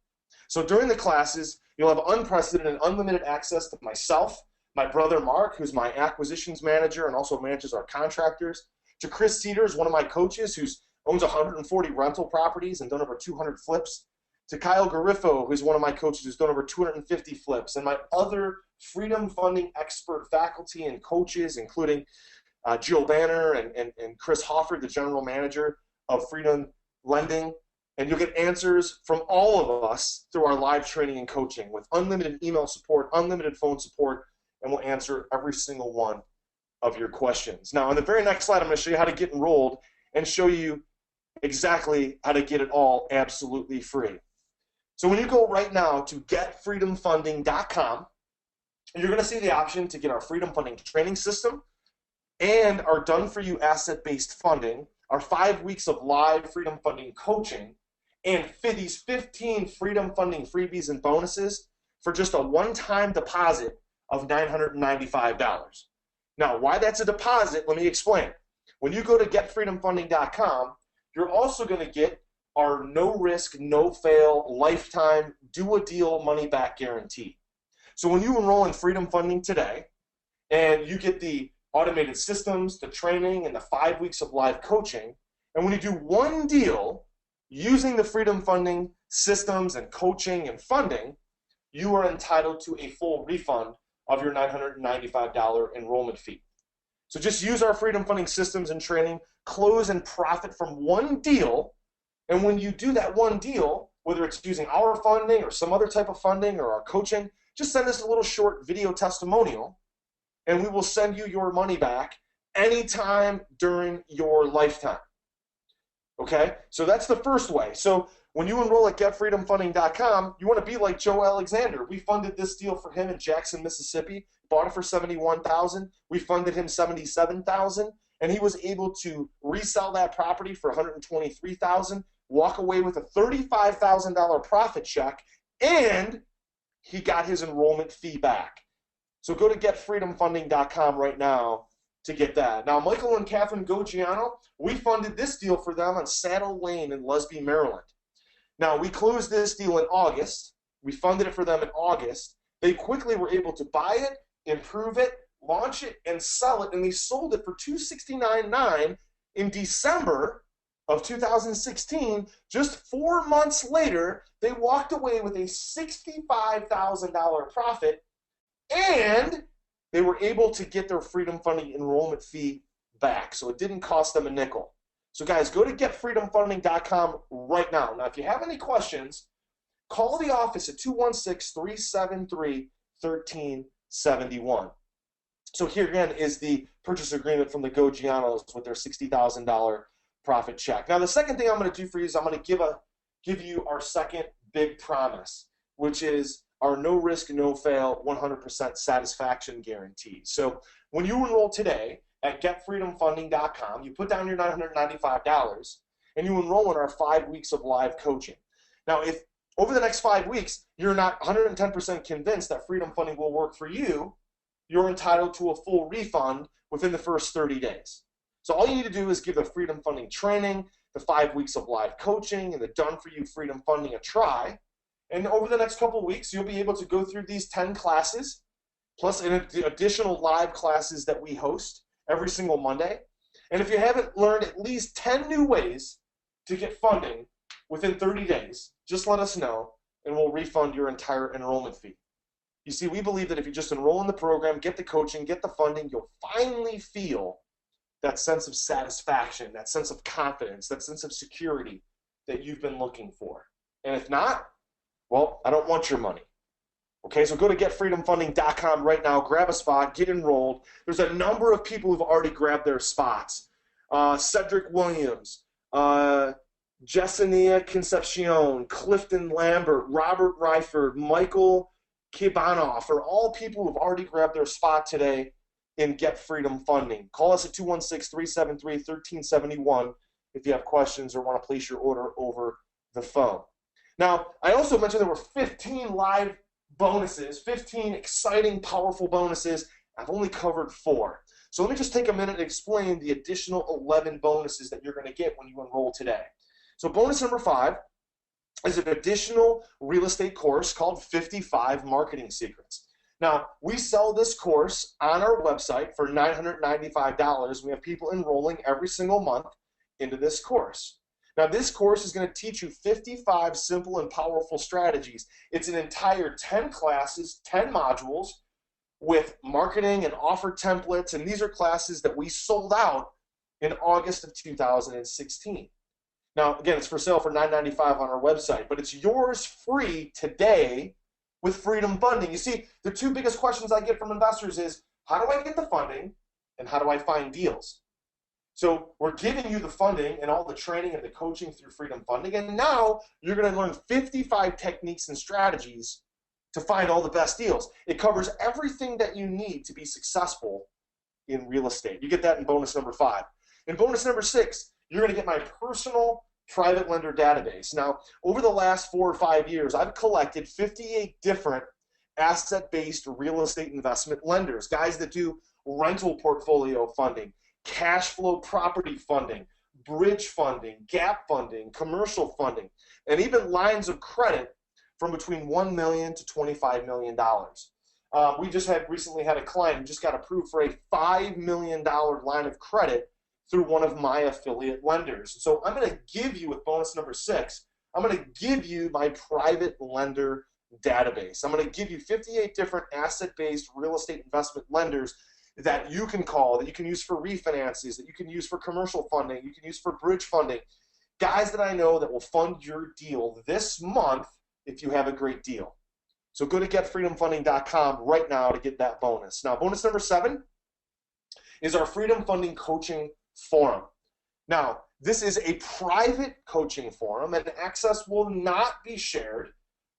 So during the classes, you'll have unprecedented and unlimited access to myself, my brother Mark, who's my acquisitions manager and also manages our contractors, to Chris Cedars, one of my coaches who owns 140 rental properties and done over 200 flips, to Kyle Garifo, who's one of my coaches who's done over 250 flips, and my other Freedom Funding expert faculty and coaches, including Jill Banner and Chris Hofford, the general manager of Freedom Lending. And you'll get answers from all of us through our live training and coaching with unlimited email support, unlimited phone support, and we'll answer every single one of your questions. Now, on the very next slide, I'm going to show you how to get enrolled and show you exactly how to get it all absolutely free. So when you go right now to getfreedomfunding.com, you're going to see the option to get our Freedom Funding training system and our done-for-you asset-based funding, our 5 weeks of live Freedom Funding coaching, and these 15 Freedom Funding freebies and bonuses for just a one-time deposit of $995. Now, why that's a deposit, let me explain. When you go to getfreedomfunding.com, you're also going to get our no-risk, no-fail, lifetime, do-a-deal money-back guarantee. So when you enroll in Freedom Funding today, and you get the automated systems, the training, and the 5 weeks of live coaching, and when you do one deal using the Freedom Funding systems and coaching and funding, you are entitled to a full refund of your $995 enrollment fee. So just use our Freedom Funding systems and training, close and profit from one deal, and when you do that one deal, whether it's using our funding or some other type of funding or our coaching, just send us a little short video testimonial, and we will send you your money back anytime during your lifetime. Okay? So that's the first way. So when you enroll at getfreedomfunding.com, you want to be like Joe Alexander. We funded this deal for him in Jackson, Mississippi, bought it for $71,000. We funded him $77,000, and he was able to resell that property for $123,000, walk away with a $35,000 profit check, and he got his enrollment fee back. So go to getfreedomfunding.com right now to get that. Now, Michael and Catherine Gogiano, we funded this deal for them on Saddle Lane in Lusby, Maryland. Now, we closed this deal in August. We funded it for them in August, They quickly were able to buy it, improve it, launch it, and sell it, and they sold it for $269.9 in December of 2016. Just 4 months later, they walked away with a $65,000 profit, and they were able to get their Freedom Funding enrollment fee back, so it didn't cost them a nickel. So guys, go to getfreedomfunding.com right now. Now, if you have any questions, call the office at 216-373-1371. So here again is the purchase agreement from the Go Gianos with their $60,000 profit check. Now, the second thing I'm going to do for you is I'm going to give you our second big promise, which is our no risk, no fail, 100% satisfaction guarantee. So when you enroll today at getfreedomfunding.com, you put down your $995 and you enroll in our 5 weeks of live coaching. Now, if over the next 5 weeks you're not 110% convinced that Freedom Funding will work for you, you're entitled to a full refund within the first 30 days. So all you need to do is give the Freedom Funding training, the 5 weeks of live coaching, and the done-for-you Freedom Funding a try. And over the next couple of weeks, you'll be able to go through these 10 classes, plus additional live classes that we host every single Monday. And if you haven't learned at least 10 new ways to get funding within 30 days, just let us know, and we'll refund your entire enrollment fee. You see, we believe that if you just enroll in the program, get the coaching, get the funding, you'll finally feel that sense of satisfaction, that sense of confidence, that sense of security that you've been looking for. And if not, well, I don't want your money. Okay, so go to getfreedomfunding.com right now, grab a spot, get enrolled. There's a number of people who've already grabbed their spots. Cedric Williams, Jessenia Concepcion, Clifton Lambert, Robert Reiford, Michael Kibanoff are all people who've already grabbed their spot today in Get Freedom Funding. Call us at 216-373-1371 if you have questions or want to place your order over the phone. Now, I also mentioned there were 15 live bonuses, 15 exciting, powerful bonuses. I've only covered 4. So let me just take a minute and explain the additional 11 bonuses that you're going to get when you enroll today. So bonus number 5 is an additional real estate course called 55 Marketing Secrets. Now, we sell this course on our website for $995. We have people enrolling every single month into this course. Now, this course is going to teach you 55 simple and powerful strategies. It's an entire 10 classes, 10 modules with marketing and offer templates, and these are classes that we sold out in August of 2016. Now, again, it's for sale for $995 on our website, but it's yours free today with Freedom Funding. You see, the 2 biggest questions I get from investors is, how do I get the funding, and how do I find deals? So we're giving you the funding and all the training and the coaching through Freedom Funding, and now you're going to learn 55 techniques and strategies to find all the best deals. It covers everything that you need to be successful in real estate. You get that in bonus number 5. In bonus number 6, you're going to get my personal private lender database. Now, over the last 4 or 5 years, I've collected 58 different asset-based real estate investment lenders, guys that do rental portfolio funding, cash flow property funding, bridge funding, gap funding, commercial funding, and even lines of credit from between $1 million to $25 million. We just recently had a client who just got approved for a $5 million line of credit through one of my affiliate lenders. So I'm going to give you, with bonus number 6, I'm going to give you my private lender database. I'm going to give you 58 different asset-based real estate investment lenders that you can call, that you can use for refinances, that you can use for commercial funding, you can use for bridge funding. Guys that I know that will fund your deal this month if you have a great deal. So go to getfreedomfunding.com right now to get that bonus. Now, bonus number 7 is our Freedom Funding Coaching Forum. Now, this is a private coaching forum, and access will not be shared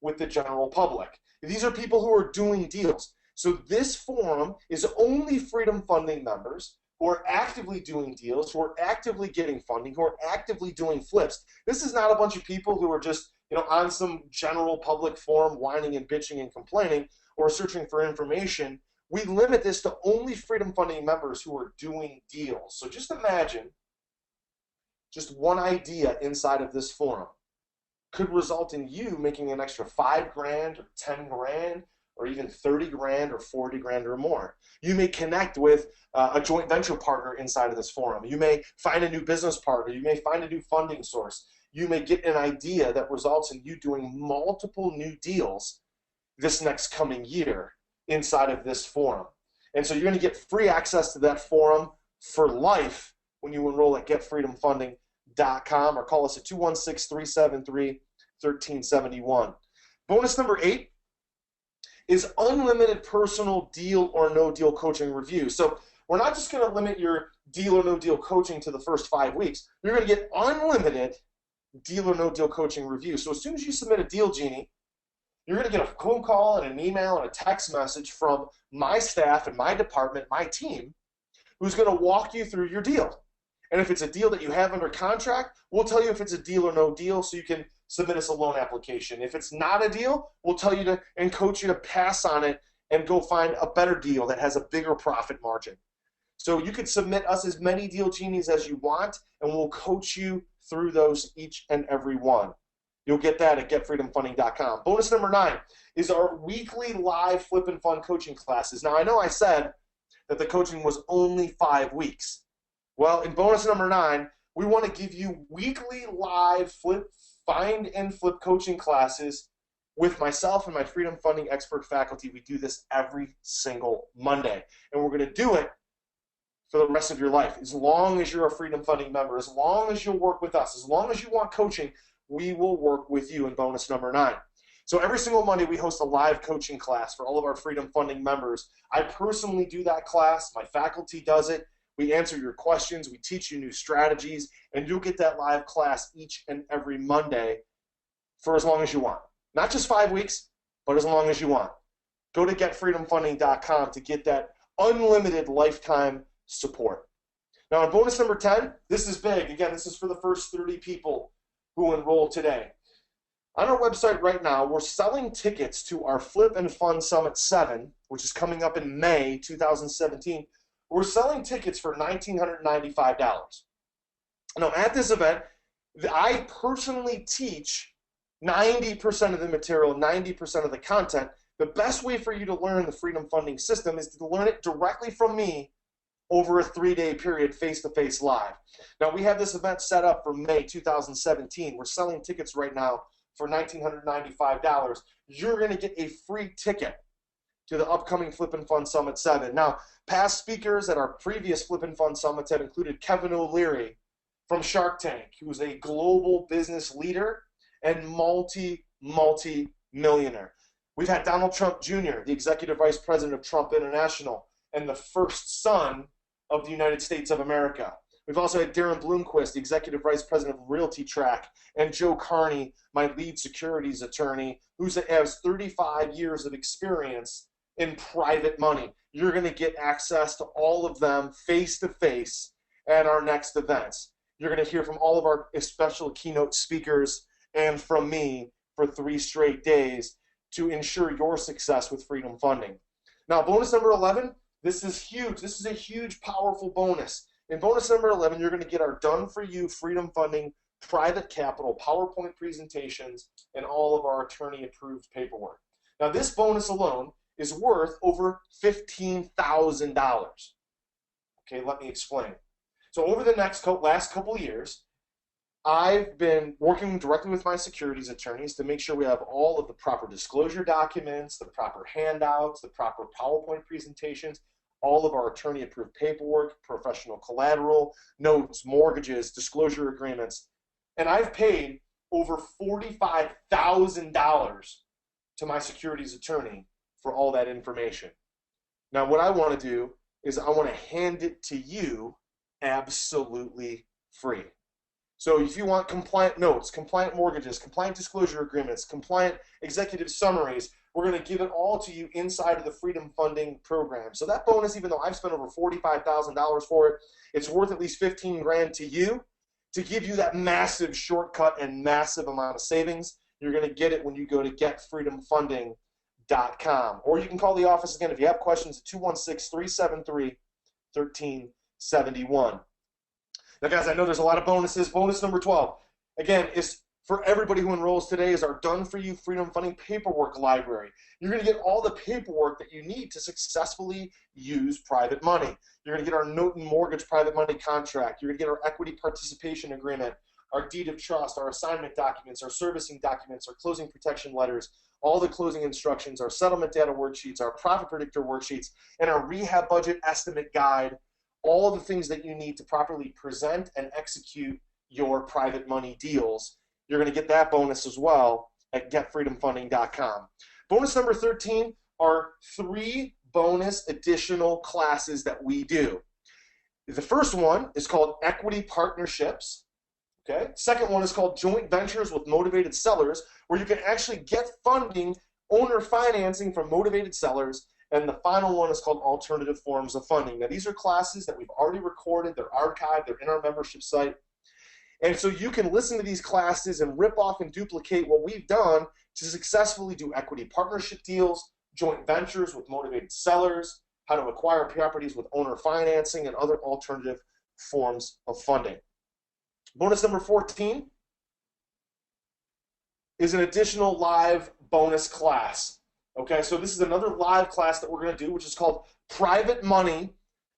with the general public. These are people who are doing deals. So this forum is only Freedom Funding members who are actively doing deals, who are actively getting funding, who are actively doing flips. This is not a bunch of people who are just, on some general public forum whining and bitching and complaining or searching for information. We limit this to only Freedom Funding members who are doing deals. So just imagine just one idea inside of this forum could result in you making an extra $5 grand or $10 grand or even 30 grand or 40 grand or more. You may connect with a joint venture partner inside of this forum. You may find a new business partner. You may find a new funding source. You may get an idea that results in you doing multiple new deals this next coming year inside of this forum. And so you're going to get free access to that forum for life when you enroll at getfreedomfunding.com or call us at 216-373-1371. Bonus number 8 is unlimited personal deal or no deal coaching review. So we're not just going to limit your deal or no deal coaching to the first 5 weeks. You're going to get unlimited deal or no deal coaching review. So as soon as you submit a deal, Genie, you're going to get a phone call and an email and a text message from my staff and my department, my team, who's going to walk you through your deal. And if it's a deal that you have under contract, we'll tell you if it's a deal or no deal so you can submit us a loan application. If it's not a deal, we'll tell you to and coach you to pass on it and go find a better deal that has a bigger profit margin. So you can submit us as many deal genies as you want, and we'll coach you through those each and every one. You'll get that at getfreedomfunding.com. Bonus number 9 is our weekly live Flip and Fun coaching classes. Now, I know I said that the coaching was only 5 weeks. Well, in bonus number 9, we want to give you weekly live find and flip coaching classes with myself and my Freedom Funding expert faculty. We do this every single Monday, and we're going to do it for the rest of your life. As long as you're a Freedom Funding member, as long as you'll work with us, as long as you want coaching, we will work with you in bonus number 9. So every single Monday we host a live coaching class for all of our Freedom Funding members. I personally do that class. My faculty does it. We answer your questions. We teach you new strategies, and you'll get that live class each and every Monday for as long as you want. Not just 5 weeks, but as long as you want. Go to getfreedomfunding.com to get that unlimited lifetime support. Now, on bonus number 10, this is big. Again, this is for the first 30 people who enroll today. On our website right now, we're selling tickets to our Flip and Fun Summit 7, which is coming up in May 2017. We're selling tickets for $1,995. Now, at this event, I personally teach 90% of the material, 90% of the content. The best way for you to learn the Freedom Funding system is to learn it directly from me over a 3-day period, face-to-face live. Now, we have this event set up for May 2017. We're selling tickets right now for $1,995. You're going to get a free ticket to the upcoming Flip and Fun Summit 7. Now, past speakers at our previous Flip and Fun Summits have included Kevin O'Leary from Shark Tank, who's a global business leader and multi-millionaire. We've had Donald Trump Jr., the Executive Vice President of Trump International, and the first son of the United States of America. We've also had Darren Bloomquist, the Executive Vice President of Realty Track, and Joe Carney, my lead securities attorney, who has 35 years of experience in private money. You're going to get access to all of them face-to-face at our next events. You're going to hear from all of our special keynote speakers and from me for 3 straight days to ensure your success with Freedom Funding. Now, bonus number 11, this is huge. This is a huge, powerful bonus. In bonus number 11, you're going to get our done-for-you Freedom Funding private capital PowerPoint presentations and all of our attorney-approved paperwork. Now, this bonus alone is worth over $15,000. Okay, let me explain. So over the last couple of years, I've been working directly with my securities attorneys to make sure we have all of the proper disclosure documents, the proper handouts, the proper PowerPoint presentations, all of our attorney-approved paperwork, professional collateral, notes, mortgages, disclosure agreements. And I've paid over $45,000 to my securities attorney for all that information. Now, what I want to do is I want to hand it to you absolutely free. So if you want compliant notes, compliant mortgages, compliant disclosure agreements, compliant executive summaries, we're going to give it all to you inside of the Freedom Funding program. So that bonus, even though I've spent over $45,000 for it, it's worth at least $15,000 to you to give you that massive shortcut and massive amount of savings. You're going to get it when you go to getfreedomfunding.com. Or you can call the office again if you have questions at 216-373-1371. Now, guys, I know there's a lot of bonuses. Bonus number 12, again, is for everybody who enrolls today is our done-for-you Freedom Funding paperwork library. You're going to get all the paperwork that you need to successfully use private money. You're going to get our note and mortgage private money contract. You're going to get our equity participation agreement, our deed of trust, our assignment documents, our servicing documents, our closing protection letters, all the closing instructions, our settlement data worksheets, our profit predictor worksheets, and our rehab budget estimate guide, all the things that you need to properly present and execute your private money deals. You're going to get that bonus as well at getfreedomfunding.com. Bonus number 13 are 3 bonus additional classes that we do. The first one is called Equity Partnerships. Okay. Second one is called Joint Ventures with Motivated Sellers, where you can actually get funding, owner financing from motivated sellers. And the final one is called Alternative Forms of Funding. Now, these are classes that we've already recorded. They're archived. They're in our membership site. And so you can listen to these classes and rip off and duplicate what we've done to successfully do equity partnership deals, joint ventures with motivated sellers, how to acquire properties with owner financing, and other alternative forms of funding. Bonus number 14 is an additional live bonus class. Okay, so this is another live class that we're going to do, which is called Private Money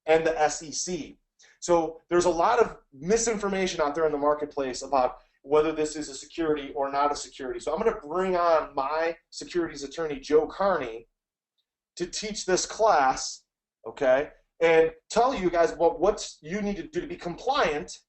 and the SEC. So there's a lot of misinformation out there in the marketplace about whether this is a security or not a security. So I'm going to bring on my securities attorney, Joe Carney, to teach this class, okay, and tell you guys what you need to do to be compliant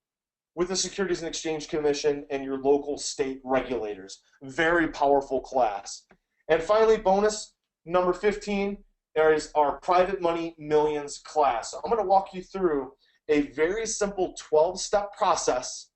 with the Securities and Exchange Commission and your local state regulators. Very powerful class. And finally, bonus number 15 is our Private Money Millions class. So I'm going to walk you through a very simple 12-step process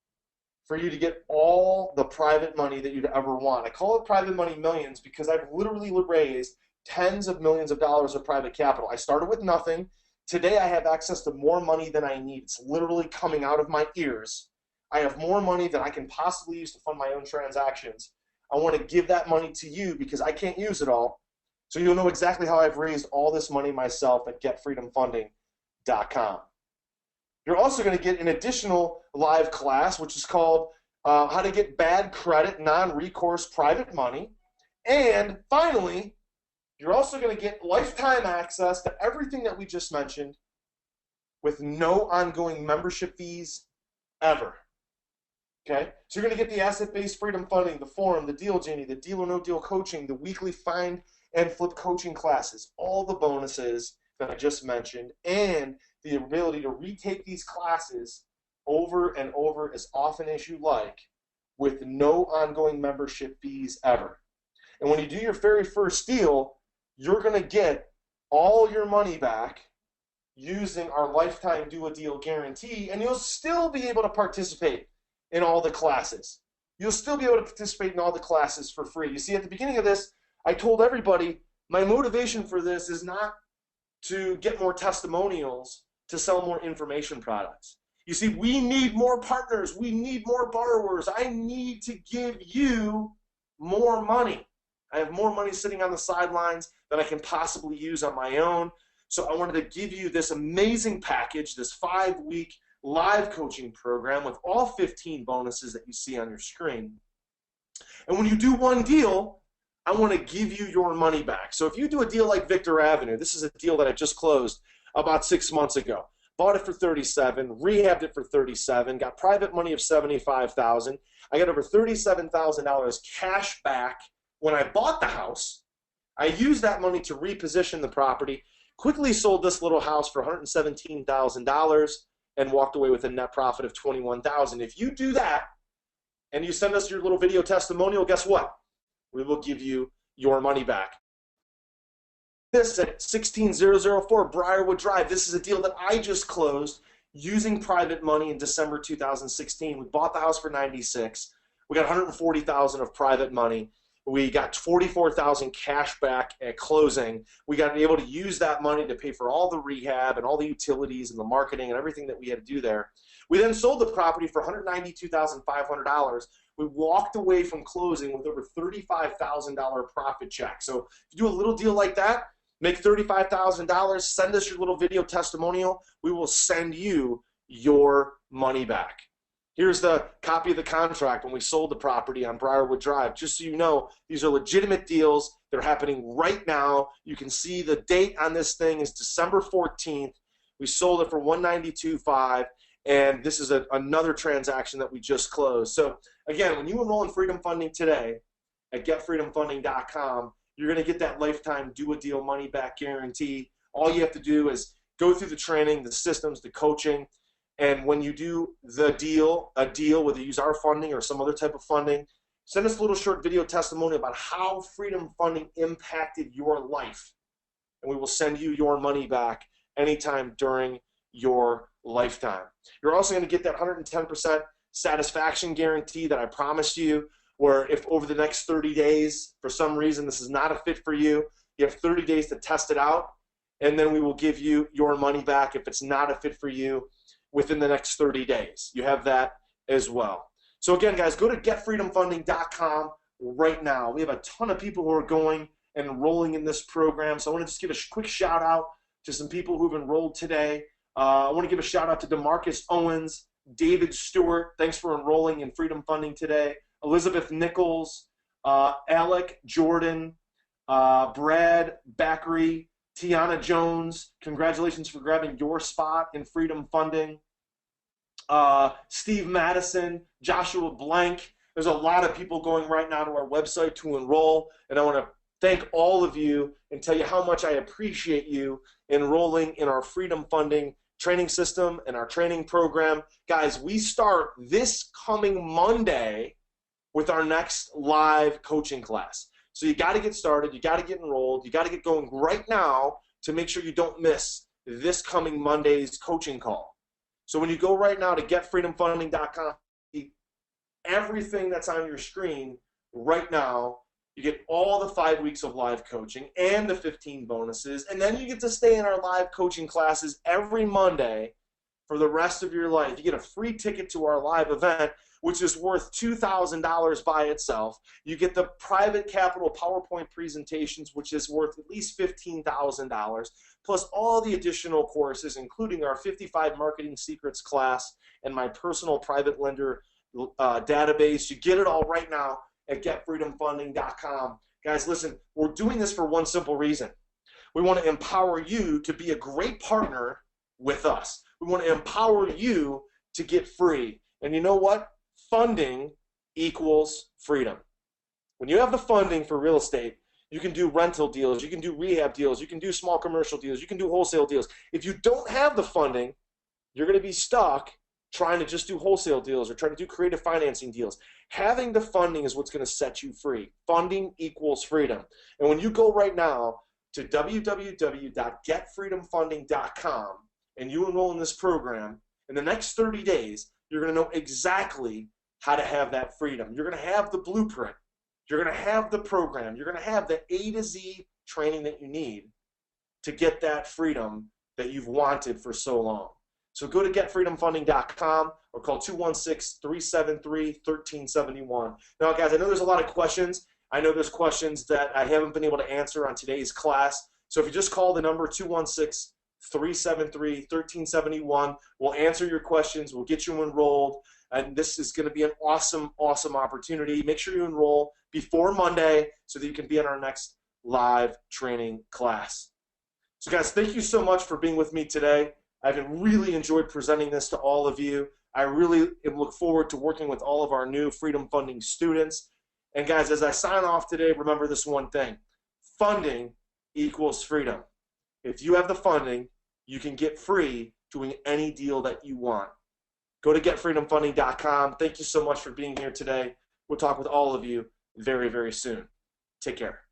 for you to get all the private money that you'd ever want. I call it Private Money Millions because I've literally raised tens of millions of dollars of private capital. I started with nothing. Today I have access to more money than I need. It's literally coming out of my ears. I have more money than I can possibly use to fund my own transactions. I want to give that money to you because I can't use it all. So you'll know exactly how I've raised all this money myself at getfreedomfunding.com. You're also going to get an additional live class, which is called How to Get Bad Credit Non-Recourse Private Money. And finally, you're also going to get lifetime access to everything that we just mentioned with no ongoing membership fees ever. Okay? So you're going to get the asset-based freedom funding, the forum, the deal genie, the deal or no deal coaching, the weekly find and flip coaching classes, all the bonuses that I just mentioned, and the ability to retake these classes over and over as often as you like with no ongoing membership fees ever. And when you do your very first deal, you're going to get all your money back using our lifetime do a deal guarantee, and you'll still be able to participate in all the classes. You'll still be able to participate in all the classes for free. You see, at the beginning of this, I told everybody my motivation for this is not to get more testimonials to sell more information products. You see, we need more partners. We need more borrowers. I need to give you more money. I have more money sitting on the sidelines than I can possibly use on my own. So I wanted to give you this amazing package, this 5-week live coaching program with all 15 bonuses that you see on your screen. And when you do one deal, I want to give you your money back. So if you do a deal like Victor Avenue, this is a deal that I just closed about 6 months ago. Bought it for $37,000, rehabbed it for $37,000, got private money of $75,000. I got over $37,000 cash back when I bought the house. I used that money to reposition the property, quickly sold this little house for $117,000 and walked away with a net profit of $21,000. If you do that and you send us your little video testimonial, guess what? We will give you your money back. This at 16004 Briarwood Drive. This is a deal that I just closed using private money in December 2016. We bought the house for $96,000. We got $140,000 of private money. We got $44,000 cash back at closing. We got able to use that money to pay for all the rehab and all the utilities and the marketing and everything that we had to do there. We then sold the property for $192,500. We walked away from closing with over $35,000 profit check. So if you do a little deal like that, make $35,000, send us your little video testimonial, we will send you your money back. Here's the copy of the contract when we sold the property on Briarwood Drive. Just so you know, these are legitimate deals. They're happening right now. You can see the date on this thing is December 14th. We sold it for $192,500, and this is another transaction that we just closed. So again, when you enroll in Freedom Funding today at getfreedomfunding.com, you're going to get that lifetime do-a-deal money-back guarantee. All you have to do is go through the training, the systems, the coaching, and when you do a deal, whether you use our funding or some other type of funding, send us a little short video testimony about how Freedom Funding impacted your life, and we will send you your money back anytime during your lifetime. You're also going to get that 110% satisfaction guarantee that I promised you, where if over the next 30 days, for some reason this is not a fit for you, you have 30 days to test it out, and then we will give you your money back if it's not a fit for you within the next 30 days. You have that as well. So again, guys, go to getfreedomfunding.com right now. We have a ton of people who are going and enrolling in this program. So I want to just give a quick shout out to some people who've enrolled today. I want to give a shout out to DeMarcus Owens, David Stewart. Thanks for enrolling in Freedom Funding today. Elizabeth Nichols, Alec Jordan, Brad Backery, Tiana Jones. Congratulations for grabbing your spot in Freedom Funding. Steve Madison, Joshua Blank. There's a lot of people going right now to our website to enroll, and I want to thank all of you and tell you how much I appreciate you enrolling in our Freedom Funding training system and our training program. Guys, we start this coming Monday with our next live coaching class. So you got to get started, you got to get enrolled, you got to get going right now to make sure you don't miss this coming Monday's coaching call. So when you go right now to getfreedomfunding.com, everything that's on your screen right now, you get all the 5 weeks of live coaching and the 15 bonuses, and then you get to stay in our live coaching classes every Monday for the rest of your life. You get a free ticket to our live event, which is worth $2,000 by itself. You get the private capital PowerPoint presentations, which is worth at least $15,000, plus all the additional courses, including our 55 Marketing Secrets class and my personal private lender database. You get it all right now at getfreedomfunding.com. Guys, listen, we're doing this for one simple reason. We want to empower you to be a great partner with us. We want to empower you to get free. And you know what? Funding equals freedom. When you have the funding for real estate, you can do rental deals, you can do rehab deals, you can do small commercial deals, you can do wholesale deals. If you don't have the funding, you're going to be stuck trying to just do wholesale deals or trying to do creative financing deals. Having the funding is what's going to set you free. Funding equals freedom. And when you go right now to www.getfreedomfunding.com and you enroll in this program, in the next 30 days, you're going to know exactly how to have that freedom. You're going to have the blueprint. You're going to have the program. You're going to have the A to Z training that you need to get that freedom that you've wanted for so long. So go to getfreedomfunding.com or call 216-373-1371. Now, guys, I know there's a lot of questions. I know there's questions that I haven't been able to answer on today's class. So if you just call the number 216-373-1371, we'll answer your questions. We'll get you enrolled. And this is going to be an awesome, awesome opportunity. Make sure you enroll before Monday so that you can be in our next live training class. So, guys, thank you so much for being with me today. I've really enjoyed presenting this to all of you. I really look forward to working with all of our new Freedom Funding students. And guys, as I sign off today, remember this one thing. Funding equals freedom. If you have the funding, you can get free doing any deal that you want. Go to getfreedomfunding.com. Thank you so much for being here today. We'll talk with all of you very, very soon. Take care.